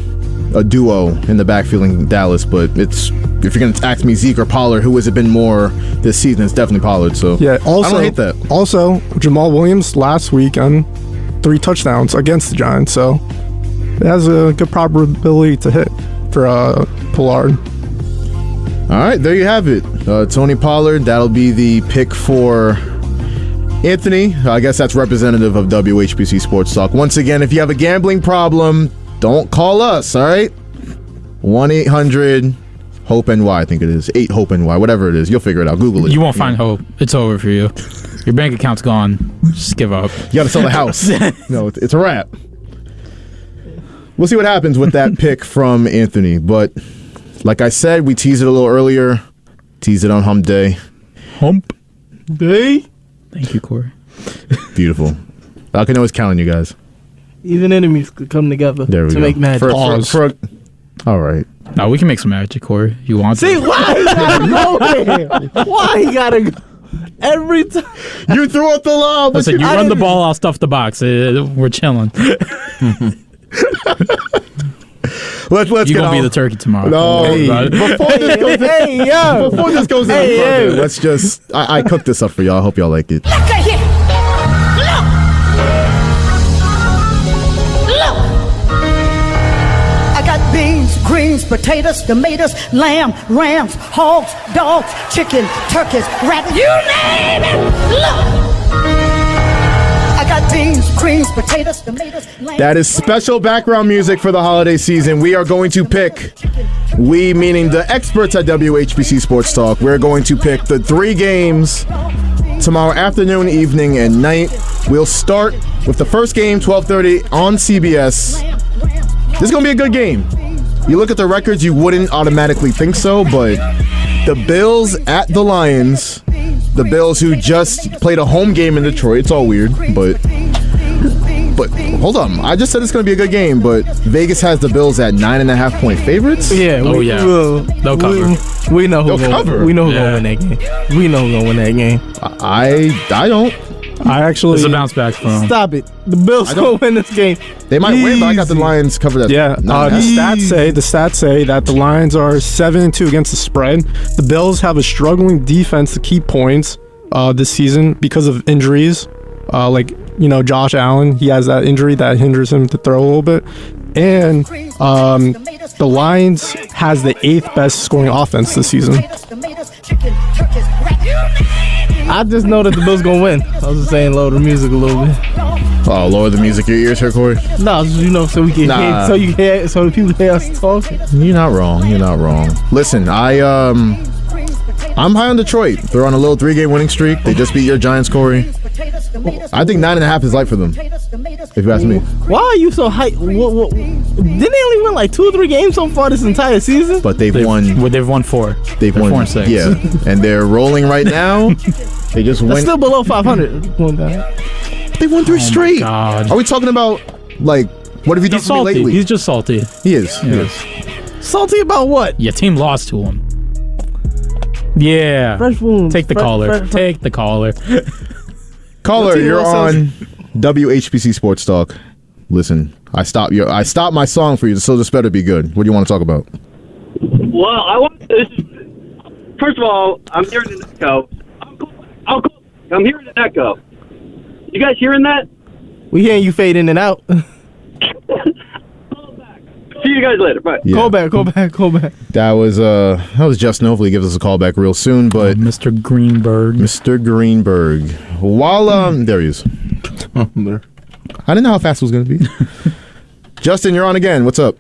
Speaker 7: duo in the backfield in Dallas, but if you're going to ask me Zeke or Pollard, who has it been more this season? It's definitely Pollard. So
Speaker 9: yeah, also,
Speaker 7: I don't hate that.
Speaker 9: Also, Jamal Williams last weekend, 3 touchdowns against the Giants. So it has a good probability to hit for Pollard.
Speaker 7: All right, there you have it. Tony Pollard, that'll be the pick for Anthony. I guess that's representative of WHPC Sports Talk. Once again, if you have a gambling problem, don't call us, all right? 1-800-HOPE-NY, I think it is. 8-HOPE-NY, whatever it is. You'll figure it out. Google it.
Speaker 11: You won't find hope. It's over for you. Your bank account's gone. Just give up.
Speaker 7: You got to sell the house. No, it's a wrap. We'll see what happens with that pick from Anthony, but like I said, we teased it a little earlier. Teased it on Hump Day.
Speaker 8: Hump Day?
Speaker 11: Thank you, Corey.
Speaker 7: Beautiful. I can always count on you guys.
Speaker 8: Even enemies could come together
Speaker 7: to
Speaker 8: go. Make magic.
Speaker 7: All right.
Speaker 11: No, we can make some magic, Corey. You want
Speaker 8: See,
Speaker 11: to?
Speaker 8: why he gotta go there? Why he gotta go? Every time.
Speaker 7: You threw out the lob.
Speaker 11: Listen, you run the ball, I'll stuff the box. We're chilling.
Speaker 7: Let's
Speaker 11: you
Speaker 7: get
Speaker 11: gonna
Speaker 7: on.
Speaker 11: be the turkey tomorrow.
Speaker 7: No, before this goes any further, let's just. I cooked this up for y'all. I hope y'all like it.
Speaker 14: Look at here. Look. I got beans, greens, potatoes, tomatoes, lamb, rams, hogs, dogs, chicken, turkeys, rabbits. You name it. Look. I got beans, greens, potatoes, tomatoes, lamb.
Speaker 7: That is special background music for the holiday season. We are going to pick, we meaning the experts at WHPC Sports Talk, we're going to pick the 3 games tomorrow afternoon, evening, and night. We'll start with the first game, 12:30 on CBS. This is going to be a good game. You look at the records, you wouldn't automatically think so, but the Bills at the Lions, the Bills who just played a home game in Detroit. It's all weird, but hold on. I just said it's going to be a good game, but Vegas has the Bills at 9.5-point favorites.
Speaker 8: Yeah.
Speaker 11: They'll cover.
Speaker 8: We know who's
Speaker 7: They'll cover.
Speaker 8: We know who's going to win that game. We know who's going to win that game.
Speaker 7: I don't.
Speaker 9: I actually.
Speaker 11: It's a bounce back for them.
Speaker 8: Stop it. The Bills going to win this game.
Speaker 7: They might win, but I got the Lions covered at.
Speaker 9: Yeah, the stats say that the Lions are 7-2 against the spread. The Bills have a struggling defense to keep points this season because of injuries. Josh Allen, he has that injury that hinders him to throw a little bit. And the Lions has the 8th best scoring offense this season.
Speaker 8: I just know that the Bills going to win. I was just saying lower the music a little bit.
Speaker 7: Oh, lower the music. Your ears hurt, Corey?
Speaker 8: No, so we can hear, so people hear us talking.
Speaker 7: You're not wrong. Listen, I'm high on Detroit. They're on a little 3-game winning streak. They just beat your Giants, Corey. I think 9.5 is light for them, if you ask me.
Speaker 8: Why are you so hyped? Didn't they only win like 2 or 3 games so far this entire season?
Speaker 7: But they've won.
Speaker 11: Well, they've won 4.
Speaker 7: They're
Speaker 11: won
Speaker 7: 4 and 6. Yeah, and they're rolling right now. They just went.
Speaker 8: Still below 500.
Speaker 7: They won 3 straight.
Speaker 11: God.
Speaker 7: Are we talking about what have you done for me lately?
Speaker 11: He's just salty.
Speaker 7: He is.
Speaker 8: Salty about what?
Speaker 11: Your team lost to him. Yeah.
Speaker 8: Fresh wounds.
Speaker 11: Take the caller. Take the caller.
Speaker 7: Caller, you're on WHPC Sports Talk. Listen, I stopped my song for you, so this better be good. What do you want to talk about?
Speaker 15: Well, first of all, I'm hearing an echo. I'm hearing an echo. You guys hearing that?
Speaker 8: We hearing you fade in and out.
Speaker 15: See you guys later. Bye.
Speaker 7: Yeah.
Speaker 8: Call back.
Speaker 7: That was Justin. Hopefully, he gives us a call back real soon. But
Speaker 11: Mr. Greenberg.
Speaker 7: While there he is. I didn't know how fast it was going to be. Justin, you're on again. What's up?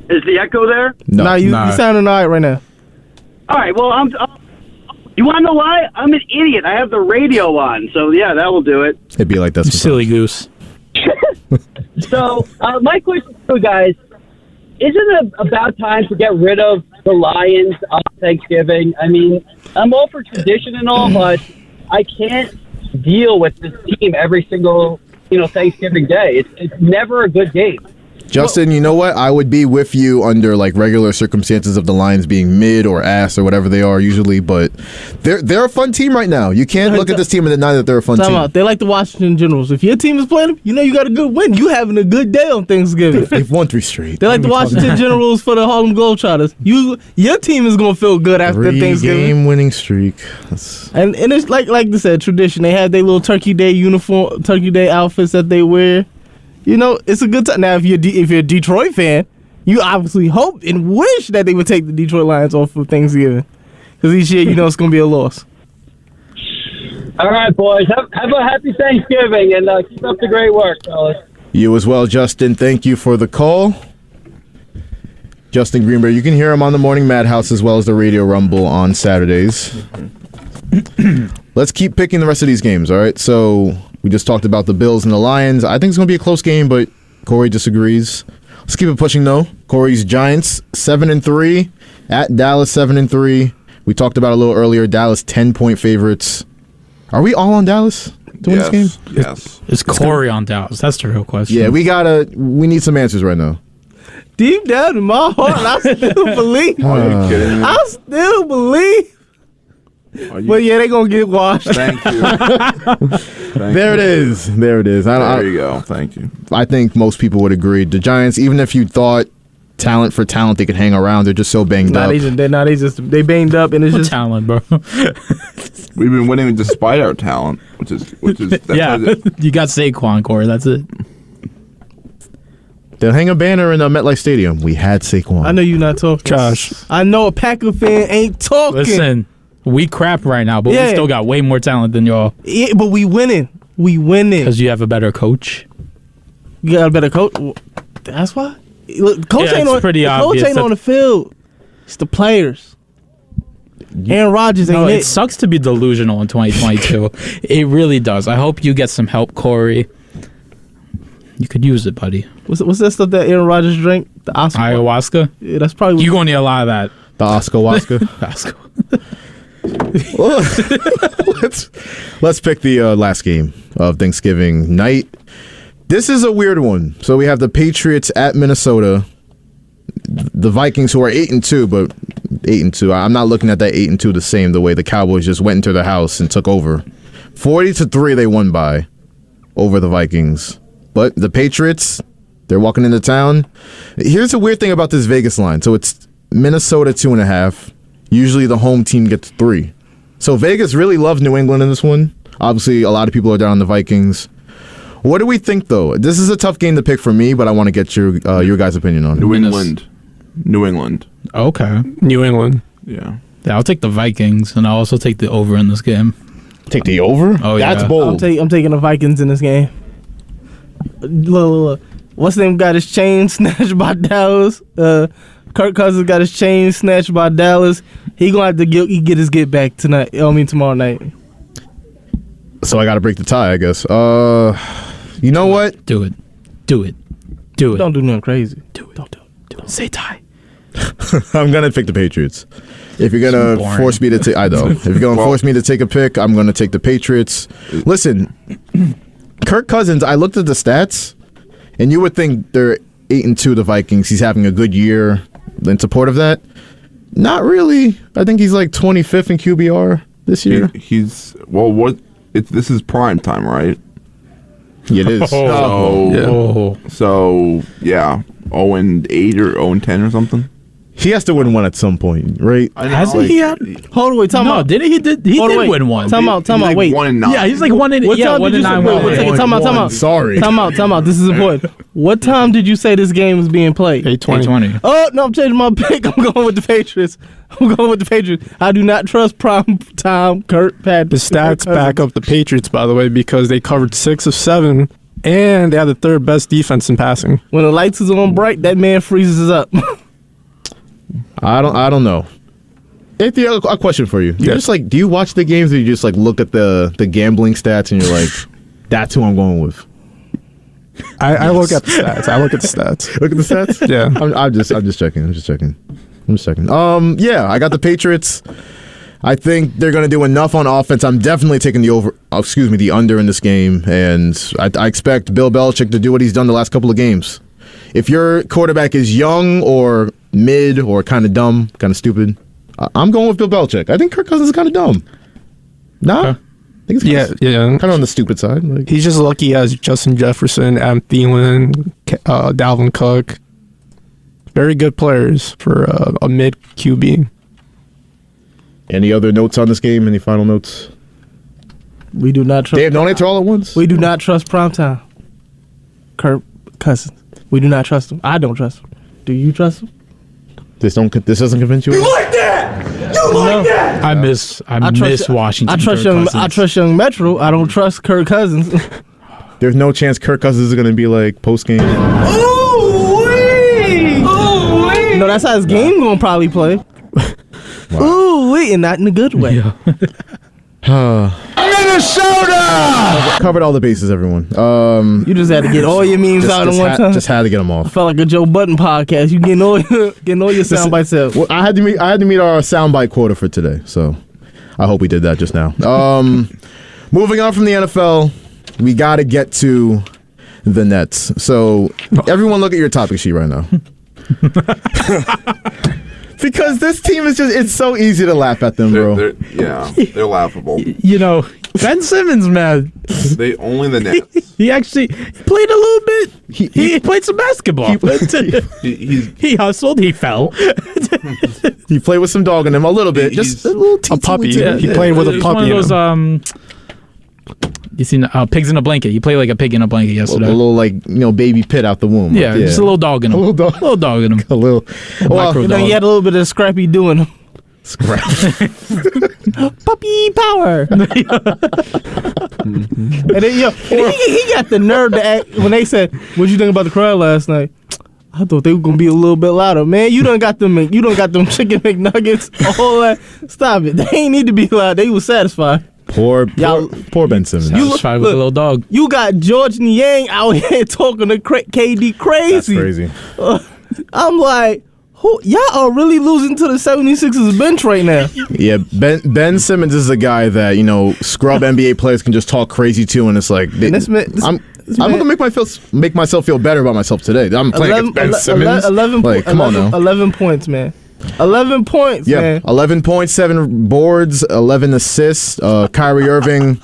Speaker 15: Is the echo there?
Speaker 7: No,
Speaker 8: you sounding all right now.
Speaker 15: All right. Well, You want to know why? I'm an idiot. I have the radio on, so yeah, that will do it.
Speaker 7: It'd be like that.
Speaker 11: Silly goose.
Speaker 15: So, my question to you guys, isn't it about time to get rid of the Lions on Thanksgiving? I mean, I'm all for tradition and all, but I can't deal with this team every single, Thanksgiving day. It's never a good game.
Speaker 7: Justin, you know what? I would be with you under like regular circumstances of the Lions being mid or ass or whatever they are usually, but they're a fun team right now. You can't look at this team and deny that they're a fun team.
Speaker 8: They like the Washington Generals. If your team is playing them, you know you got a good win. You having a good day on Thanksgiving.
Speaker 7: They've won 3 straight.
Speaker 8: They like the Washington Generals for the Harlem Globetrotters. Your team is gonna feel good after Thanksgiving.
Speaker 7: 3-game winning streak.
Speaker 8: And it's like they said, tradition. They have their little Turkey Day uniform, Turkey Day outfits that they wear. It's a good time. Now, if you're a Detroit fan, you obviously hope and wish that they would take the Detroit Lions off for Thanksgiving. Because each year, it's going to be a loss.
Speaker 15: All right, boys. Have a happy Thanksgiving, and keep up the great work, fellas.
Speaker 7: You as well, Justin. Thank you for the call. Justin Greenberg. You can hear him on the Morning Madhouse as well as the Radio Rumble on Saturdays. Let's keep picking the rest of these games, all right? So we just talked about the Bills and the Lions. I think it's going to be a close game, but Corey disagrees. Let's keep it pushing, though. Corey's Giants, 7-3. At Dallas, 7-3. We talked about a little earlier. Dallas, 10-point favorites. Are we all on Dallas to win this game?
Speaker 10: Yes.
Speaker 11: Is Corey on Dallas? That's the real question.
Speaker 7: Yeah, we need some answers right now.
Speaker 8: Deep down in my heart, I still believe.
Speaker 10: Are you kidding me?
Speaker 8: I still believe. But yeah, they're going to get washed.
Speaker 10: Thank you.
Speaker 7: There it is. There it is.
Speaker 10: There you go. Thank you.
Speaker 7: I think most people would agree. The Giants, even if you thought talent for talent they could hang around, they're just so banged up.
Speaker 8: They banged up, and it's just
Speaker 11: talent, bro.
Speaker 10: We've been winning despite our talent, which is
Speaker 11: yeah. You got Saquon, Corey. That's it.
Speaker 7: They'll hang a banner in MetLife Stadium. We had Saquon.
Speaker 8: I know you're not talking.
Speaker 9: Josh.
Speaker 8: I know a Packer fan ain't talking.
Speaker 11: Listen, we crap right now, but we still got way more talent than y'all.
Speaker 8: Yeah, but we winning. We winning.
Speaker 11: Because you have a better coach.
Speaker 8: You got a better coach? That's why? Look, coach ain't on the field. It's the players. Aaron Rodgers ain't
Speaker 11: it sucks to be delusional in 2022. It really does. I hope you get some help, Corey. You could use it, buddy.
Speaker 8: What's that stuff that Aaron Rodgers drank? The
Speaker 11: ayahuasca?
Speaker 8: Yeah, that's probably...
Speaker 11: You're going to need a lot of that.
Speaker 7: The Oscar-waska? Let's pick the last game of Thanksgiving night. This is a weird one. So we have the Patriots at Minnesota. The Vikings, who are 8-2, but 8-2. I'm not looking at that 8-2 the same the way the Cowboys just went into the house and took over. 40-3 they won by over the Vikings. But the Patriots, they're walking into town. Here's a weird thing about this Vegas line. So it's Minnesota 2.5. Usually the home team gets 3. So Vegas really loves New England in this one. Obviously, a lot of people are down on the Vikings. What do we think, though? This is a tough game to pick for me, but I want to get your guys' opinion on it.
Speaker 10: New England.
Speaker 11: Okay.
Speaker 9: New England.
Speaker 10: Yeah.
Speaker 11: I'll take the Vikings, and I'll also take the over in this game.
Speaker 7: Take the over?
Speaker 11: Oh, yeah.
Speaker 7: That's bold.
Speaker 8: I'm taking the Vikings in this game. Look. What's name got his chain snatched by Dallas? Kirk Cousins got his chain snatched by Dallas. He gonna have to get his get back tonight. Tomorrow night.
Speaker 7: So I got to break the tie, I guess. You know what?
Speaker 11: Do it.
Speaker 8: Don't do nothing crazy.
Speaker 11: Do it. Say tie.
Speaker 7: I'm gonna pick the Patriots. If you're gonna force me to take, I know. If you're gonna force me to take a pick, I'm gonna take the Patriots. Listen, Kirk Cousins. I looked at the stats, and you would think they're 8-2. The Vikings. He's having a good year. In support of that, not really. I think he's like 25th in QBR this year.
Speaker 10: This is prime time, right?
Speaker 7: It is.
Speaker 10: So 0-8 or 0-10 or something.
Speaker 7: He has to win one at some point, right?
Speaker 11: Hasn't he had?
Speaker 8: Hold on, wait. Time out.
Speaker 11: Didn't he? He did win one.
Speaker 8: Time out. Wait.
Speaker 10: 1-9.
Speaker 11: Yeah, he's like 1-9. Yeah, 1-9.
Speaker 8: Time out.
Speaker 7: Sorry.
Speaker 8: Time out. This is important. What time did you say this game was being played?
Speaker 11: 8:20.
Speaker 8: Oh no, I'm changing my pick. I'm going with the Patriots. I do not trust prime time Kirk Pat.
Speaker 9: The stats back up the Patriots, by the way, because they covered 6 of 7, and they had the 3rd best defense in passing.
Speaker 8: When the lights is on bright, that man freezes up.
Speaker 7: I don't know. Anthony, a question for you. You're just like, do you watch the games or you just like look at the gambling stats and you're like, that's who I'm going with?
Speaker 9: I look at the stats.
Speaker 7: Look at the stats?
Speaker 9: Yeah.
Speaker 7: I'm just checking. Yeah, I got the Patriots. I think they're going to do enough on offense. I'm definitely taking the under in this game, and I expect Bill Belichick to do what he's done the last couple of games. If your quarterback is young or mid or kind of dumb, kind of stupid, I'm going with Bill Belichick. I think Kirk Cousins is kind of dumb. Nah?
Speaker 9: Okay.
Speaker 7: I think it's kind of on the stupid side. Like,
Speaker 9: he's just lucky he has Justin Jefferson, Adam Thielen, Dalvin Cook. Very good players for a mid QB.
Speaker 7: Any other notes on this game? Any final notes?
Speaker 8: We do not trust.
Speaker 7: Dave, don't answer all at once.
Speaker 8: We do not trust primetime. Kirk Cousins. We do not trust him. I don't trust him. Do you trust him?
Speaker 7: This doesn't convince you?
Speaker 11: You like that? You like that? I miss Washington.
Speaker 8: I trust young Metro. I don't trust Kirk Cousins.
Speaker 7: There's no chance Kirk Cousins is going to be like post game.
Speaker 8: No, that's how his game going to probably play. Wow. And not in a good way.
Speaker 7: Minnesota! Covered all the bases, everyone.
Speaker 8: You just had to get all your memes out in one time.
Speaker 7: Just had to get them off.
Speaker 8: I felt like a Joe Budden podcast. You getting all your sound bites out.
Speaker 7: Well, I had to meet our soundbite quota for today, so I hope we did that just now. Moving on from the NFL, we got to get to the Nets. So everyone, look at your topic sheet right now. Because this team is it's so easy to laugh at them, bro.
Speaker 10: They're laughable.
Speaker 11: You know, Ben Simmons, man.
Speaker 10: They only the Nets.
Speaker 11: He actually played a little bit. He played some basketball. He hustled. He fell.
Speaker 7: He played with some dog in him a little bit. Just a little
Speaker 9: puppy.
Speaker 7: Yeah,
Speaker 9: he played with a puppy.
Speaker 11: One of those you seen pigs in a blanket. You play like a pig in a blanket yesterday.
Speaker 7: A little baby pit out the womb.
Speaker 11: Yeah, just a little dog in him.
Speaker 7: A little dog
Speaker 11: in him.
Speaker 7: A little.
Speaker 8: Well, he had a little bit of Scrappy doing him. Puppy power. And then he got the nerve to act when they said, "What you think about the crowd last night?" I thought they were gonna be a little bit louder. Man, you done got them chicken McNuggets, all that. Stop it. They ain't need to be loud. They was satisfied.
Speaker 7: Poor Ben Simmons.
Speaker 11: Satisfied with a little dog.
Speaker 8: You got George Niang out here talking to KD crazy.
Speaker 7: That's crazy.
Speaker 8: I'm like, y'all are really losing to the 76ers bench right now.
Speaker 7: Yeah, Ben Simmons is a guy that scrub NBA players can just talk crazy to, and it's like I'm gonna make myself feel better about myself today. I'm playing against Ben Simmons.
Speaker 8: 11 points, man. 11 points, man.
Speaker 7: 11 points, 7 boards, 11 assists. Kyrie Irving,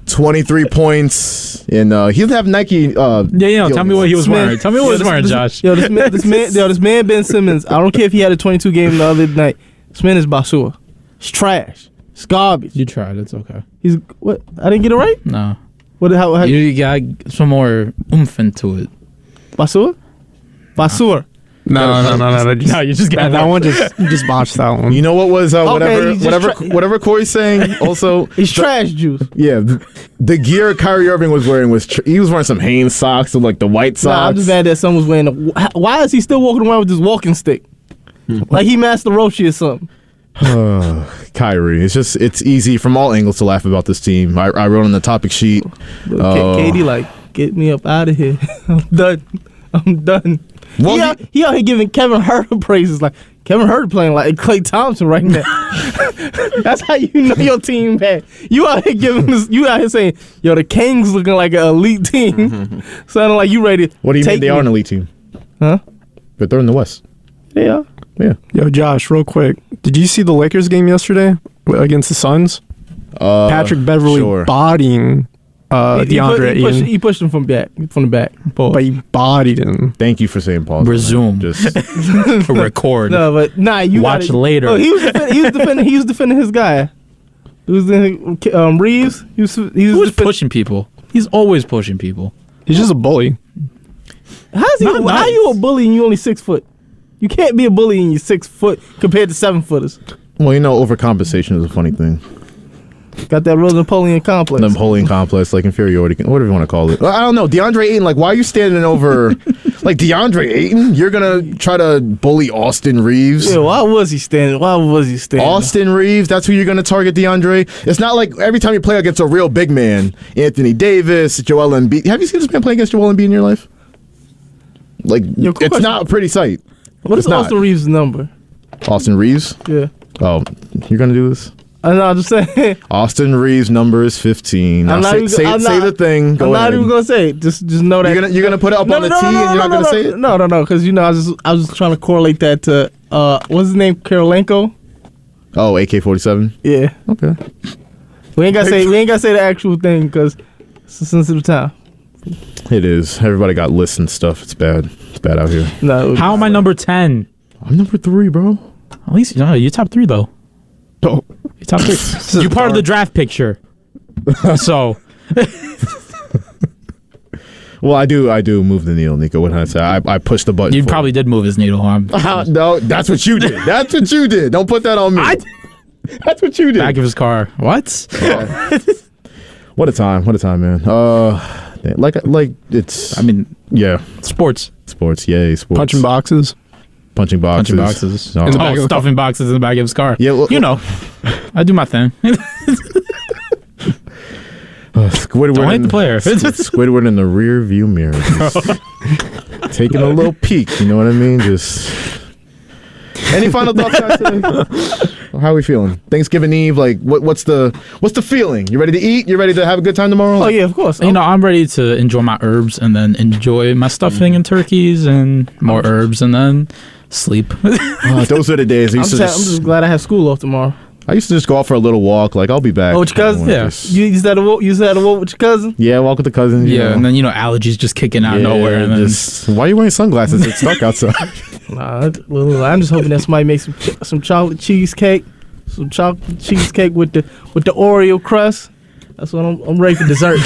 Speaker 7: 23 points, and he doesn't have Nike.
Speaker 11: Tell me what he was wearing. Tell me what he was wearing, Josh.
Speaker 8: This man Ben Simmons. I don't care if he had a 22 game the other night. This man is basura. It's trash. It's garbage.
Speaker 11: You tried. It's okay.
Speaker 8: He's what? I didn't get it right.
Speaker 11: No.
Speaker 8: What? How
Speaker 11: you got some more oomph into it.
Speaker 8: Basura.
Speaker 9: No.
Speaker 11: No, you just got
Speaker 9: that one. You just botched that one.
Speaker 7: You know what was whatever Corey's saying. Also,
Speaker 8: it's trash juice.
Speaker 7: Yeah, the gear Kyrie Irving was wearing he was wearing some Hanes socks, so like the white socks.
Speaker 8: Nah, I'm just mad that someone was wearing. Why is he still walking around with this walking stick? Like he Master Roshi or something.
Speaker 7: Kyrie, it's easy from all angles to laugh about this team. I wrote on the topic sheet.
Speaker 8: KD, get me up out of here. I'm done. Well, he out here giving Kevin Huerter praises. Like Kevin Huerter playing like Klay Thompson right now. That's how you know your team bad. You out here you out here saying, "Yo, the Kings looking like an elite team." Sounding like you ready.
Speaker 7: What do you mean they are an elite team?
Speaker 8: Huh?
Speaker 7: But they're in the West.
Speaker 8: They are.
Speaker 7: Yeah.
Speaker 9: Yo, Josh, real quick. Did you see the Lakers game yesterday against the Suns? Patrick Beverley bodying DeAndre.
Speaker 8: He pushed him from the back. Pause.
Speaker 9: But he bodied him.
Speaker 7: Thank you for saying pause.
Speaker 11: Resume.
Speaker 7: Just
Speaker 11: record.
Speaker 8: No, but you
Speaker 11: watch later.
Speaker 8: Oh, he was defending his guy. He was Reeves. He was
Speaker 11: pushing people. He's always pushing people.
Speaker 9: He's just a bully.
Speaker 8: How are you a bully and you only 6 foot? You can't be a bully and you're 6 foot compared to 7-footers.
Speaker 7: Well, overcompensation is a funny thing.
Speaker 8: Got that real Napoleon complex.
Speaker 7: Like inferiority, whatever you want to call it. I don't know. DeAndre Ayton, why are you standing over? Like DeAndre Ayton, you're gonna try to bully Austin Reeves.
Speaker 8: Yeah, why was he standing?
Speaker 7: Austin Reeves, that's who you're gonna target, DeAndre. It's not like every time you play against a real big man, Anthony Davis, Joel Embiid. Have you seen this man play against Joel Embiid in your life? Like, it's not a pretty sight.
Speaker 8: What is Austin Reeves' number?
Speaker 7: Austin Reeves?
Speaker 8: Yeah.
Speaker 7: Oh, you're gonna do this?
Speaker 8: I'm just saying.
Speaker 7: Austin Reeves' number is 15. Now say the thing. Go
Speaker 8: I'm not
Speaker 7: ahead.
Speaker 8: even gonna say it. Just know that
Speaker 7: you're gonna put it up on the tee and you're not gonna say it.
Speaker 8: No, because I was just trying to correlate that to what's his name, Karolinko.
Speaker 7: Oh, AK-47.
Speaker 8: Yeah.
Speaker 7: Okay.
Speaker 8: We ain't gotta say the actual thing because it's a sensitive time.
Speaker 7: It is. Everybody got lists and stuff. It's bad. It's bad out here.
Speaker 8: No.
Speaker 11: How am I number 10?
Speaker 7: I'm number 3, bro.
Speaker 11: At least you're top 3 though.
Speaker 7: Oh,
Speaker 11: you're top 3. You're part of the draft picture. So.
Speaker 7: Well, I do move the needle, Nico. What did I say? I pushed the button.
Speaker 11: You probably did move his needle.
Speaker 7: No, that's what you did. That's what you did. Don't put that on me. That's what you did.
Speaker 11: Back of his car. What?
Speaker 7: What a time, man. Like it's.
Speaker 11: I mean,
Speaker 7: yeah.
Speaker 11: Sports.
Speaker 7: Yay, sports.
Speaker 9: Punching boxes.
Speaker 7: No.
Speaker 11: Stuffing boxes in the back of his car.
Speaker 7: Yeah, well,
Speaker 11: you know, I do my thing.
Speaker 7: Squidward.
Speaker 11: Don't hate the player.
Speaker 7: Squidward in the rear view mirror, just taking a little peek. You know what I mean? Just. Any final thoughts guys, today? How are we feeling? Thanksgiving Eve, like what's the feeling? You ready to eat? You ready to have a good time tomorrow?
Speaker 8: Oh yeah, of course.
Speaker 11: You know, I'm ready to enjoy my herbs and then enjoy my stuffing and turkeys and more herbs and then sleep.
Speaker 7: Those are the days.
Speaker 8: I'm just glad I have school off tomorrow.
Speaker 7: I used to just go out for a little walk. Like, I'll be back.
Speaker 8: Oh, with your cousin?
Speaker 11: Yeah.
Speaker 8: You used to have a walk with your cousin?
Speaker 7: Yeah, walk with the cousin.
Speaker 11: Yeah, and then, allergies just kicking out of nowhere. And then
Speaker 7: why are you wearing sunglasses? It's stuck outside.
Speaker 8: I'm just hoping that somebody makes some chocolate cheesecake. Some chocolate cheesecake with the Oreo crust. That's what I'm ready for dessert.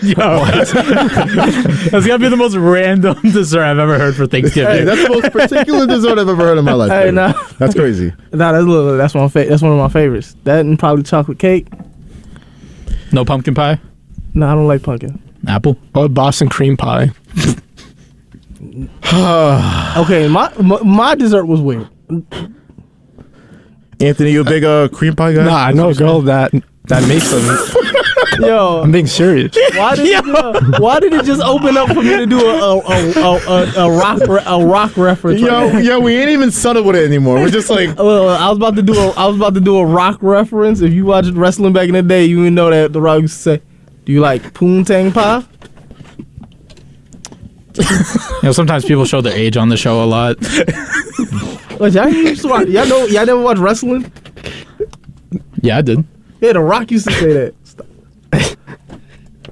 Speaker 11: Yo, that's gotta be the most random dessert I've ever heard for Thanksgiving.
Speaker 7: Hey, that's the most particular dessert I've ever heard in my life.
Speaker 8: Hey, nah.
Speaker 7: That's crazy.
Speaker 8: That's one of my favorites. That and probably chocolate cake.
Speaker 11: No pumpkin pie?
Speaker 8: No, I don't like pumpkin.
Speaker 11: Apple?
Speaker 9: Or Boston cream pie.
Speaker 8: Okay, my dessert was weird.
Speaker 7: Anthony, you a big cream pie guy?
Speaker 9: Nah, I know a girl that makes them.
Speaker 8: Yo,
Speaker 9: I'm being serious.
Speaker 8: Why did it just open up for me to do a rock reference?
Speaker 7: Yo, we ain't even subtle with it anymore. We're just like,
Speaker 8: I was about to do a rock reference. If you watched wrestling back in the day, you would know that the Rock used to say, "Do you like poontang pie?"
Speaker 11: Sometimes people show their age on the show a lot.
Speaker 8: Y'all never watch wrestling?
Speaker 11: Yeah, I did.
Speaker 8: Yeah, the Rock used to say that.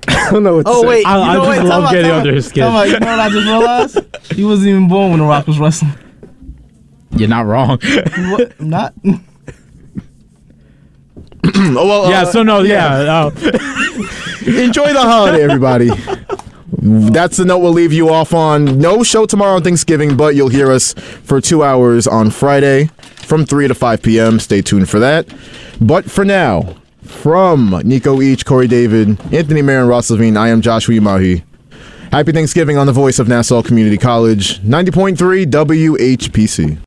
Speaker 9: I don't know what to say.
Speaker 8: Wait,
Speaker 11: I just love getting under his skin.
Speaker 8: You know what I just realized? He wasn't even born when the Rock was wrestling.
Speaker 11: You're not wrong.
Speaker 8: Not.
Speaker 7: Enjoy the holiday, everybody. That's the note we'll leave you off on. No show tomorrow on Thanksgiving, but you'll hear us for 2 hours on Friday from 3 to 5 p.m. Stay tuned for that. But for now, from Nico Each, Corey David, Anthony Mayer, and Ross Levine, I am Joshua Umahi. Happy Thanksgiving on the voice of Nassau Community College, 90.3 WHPC.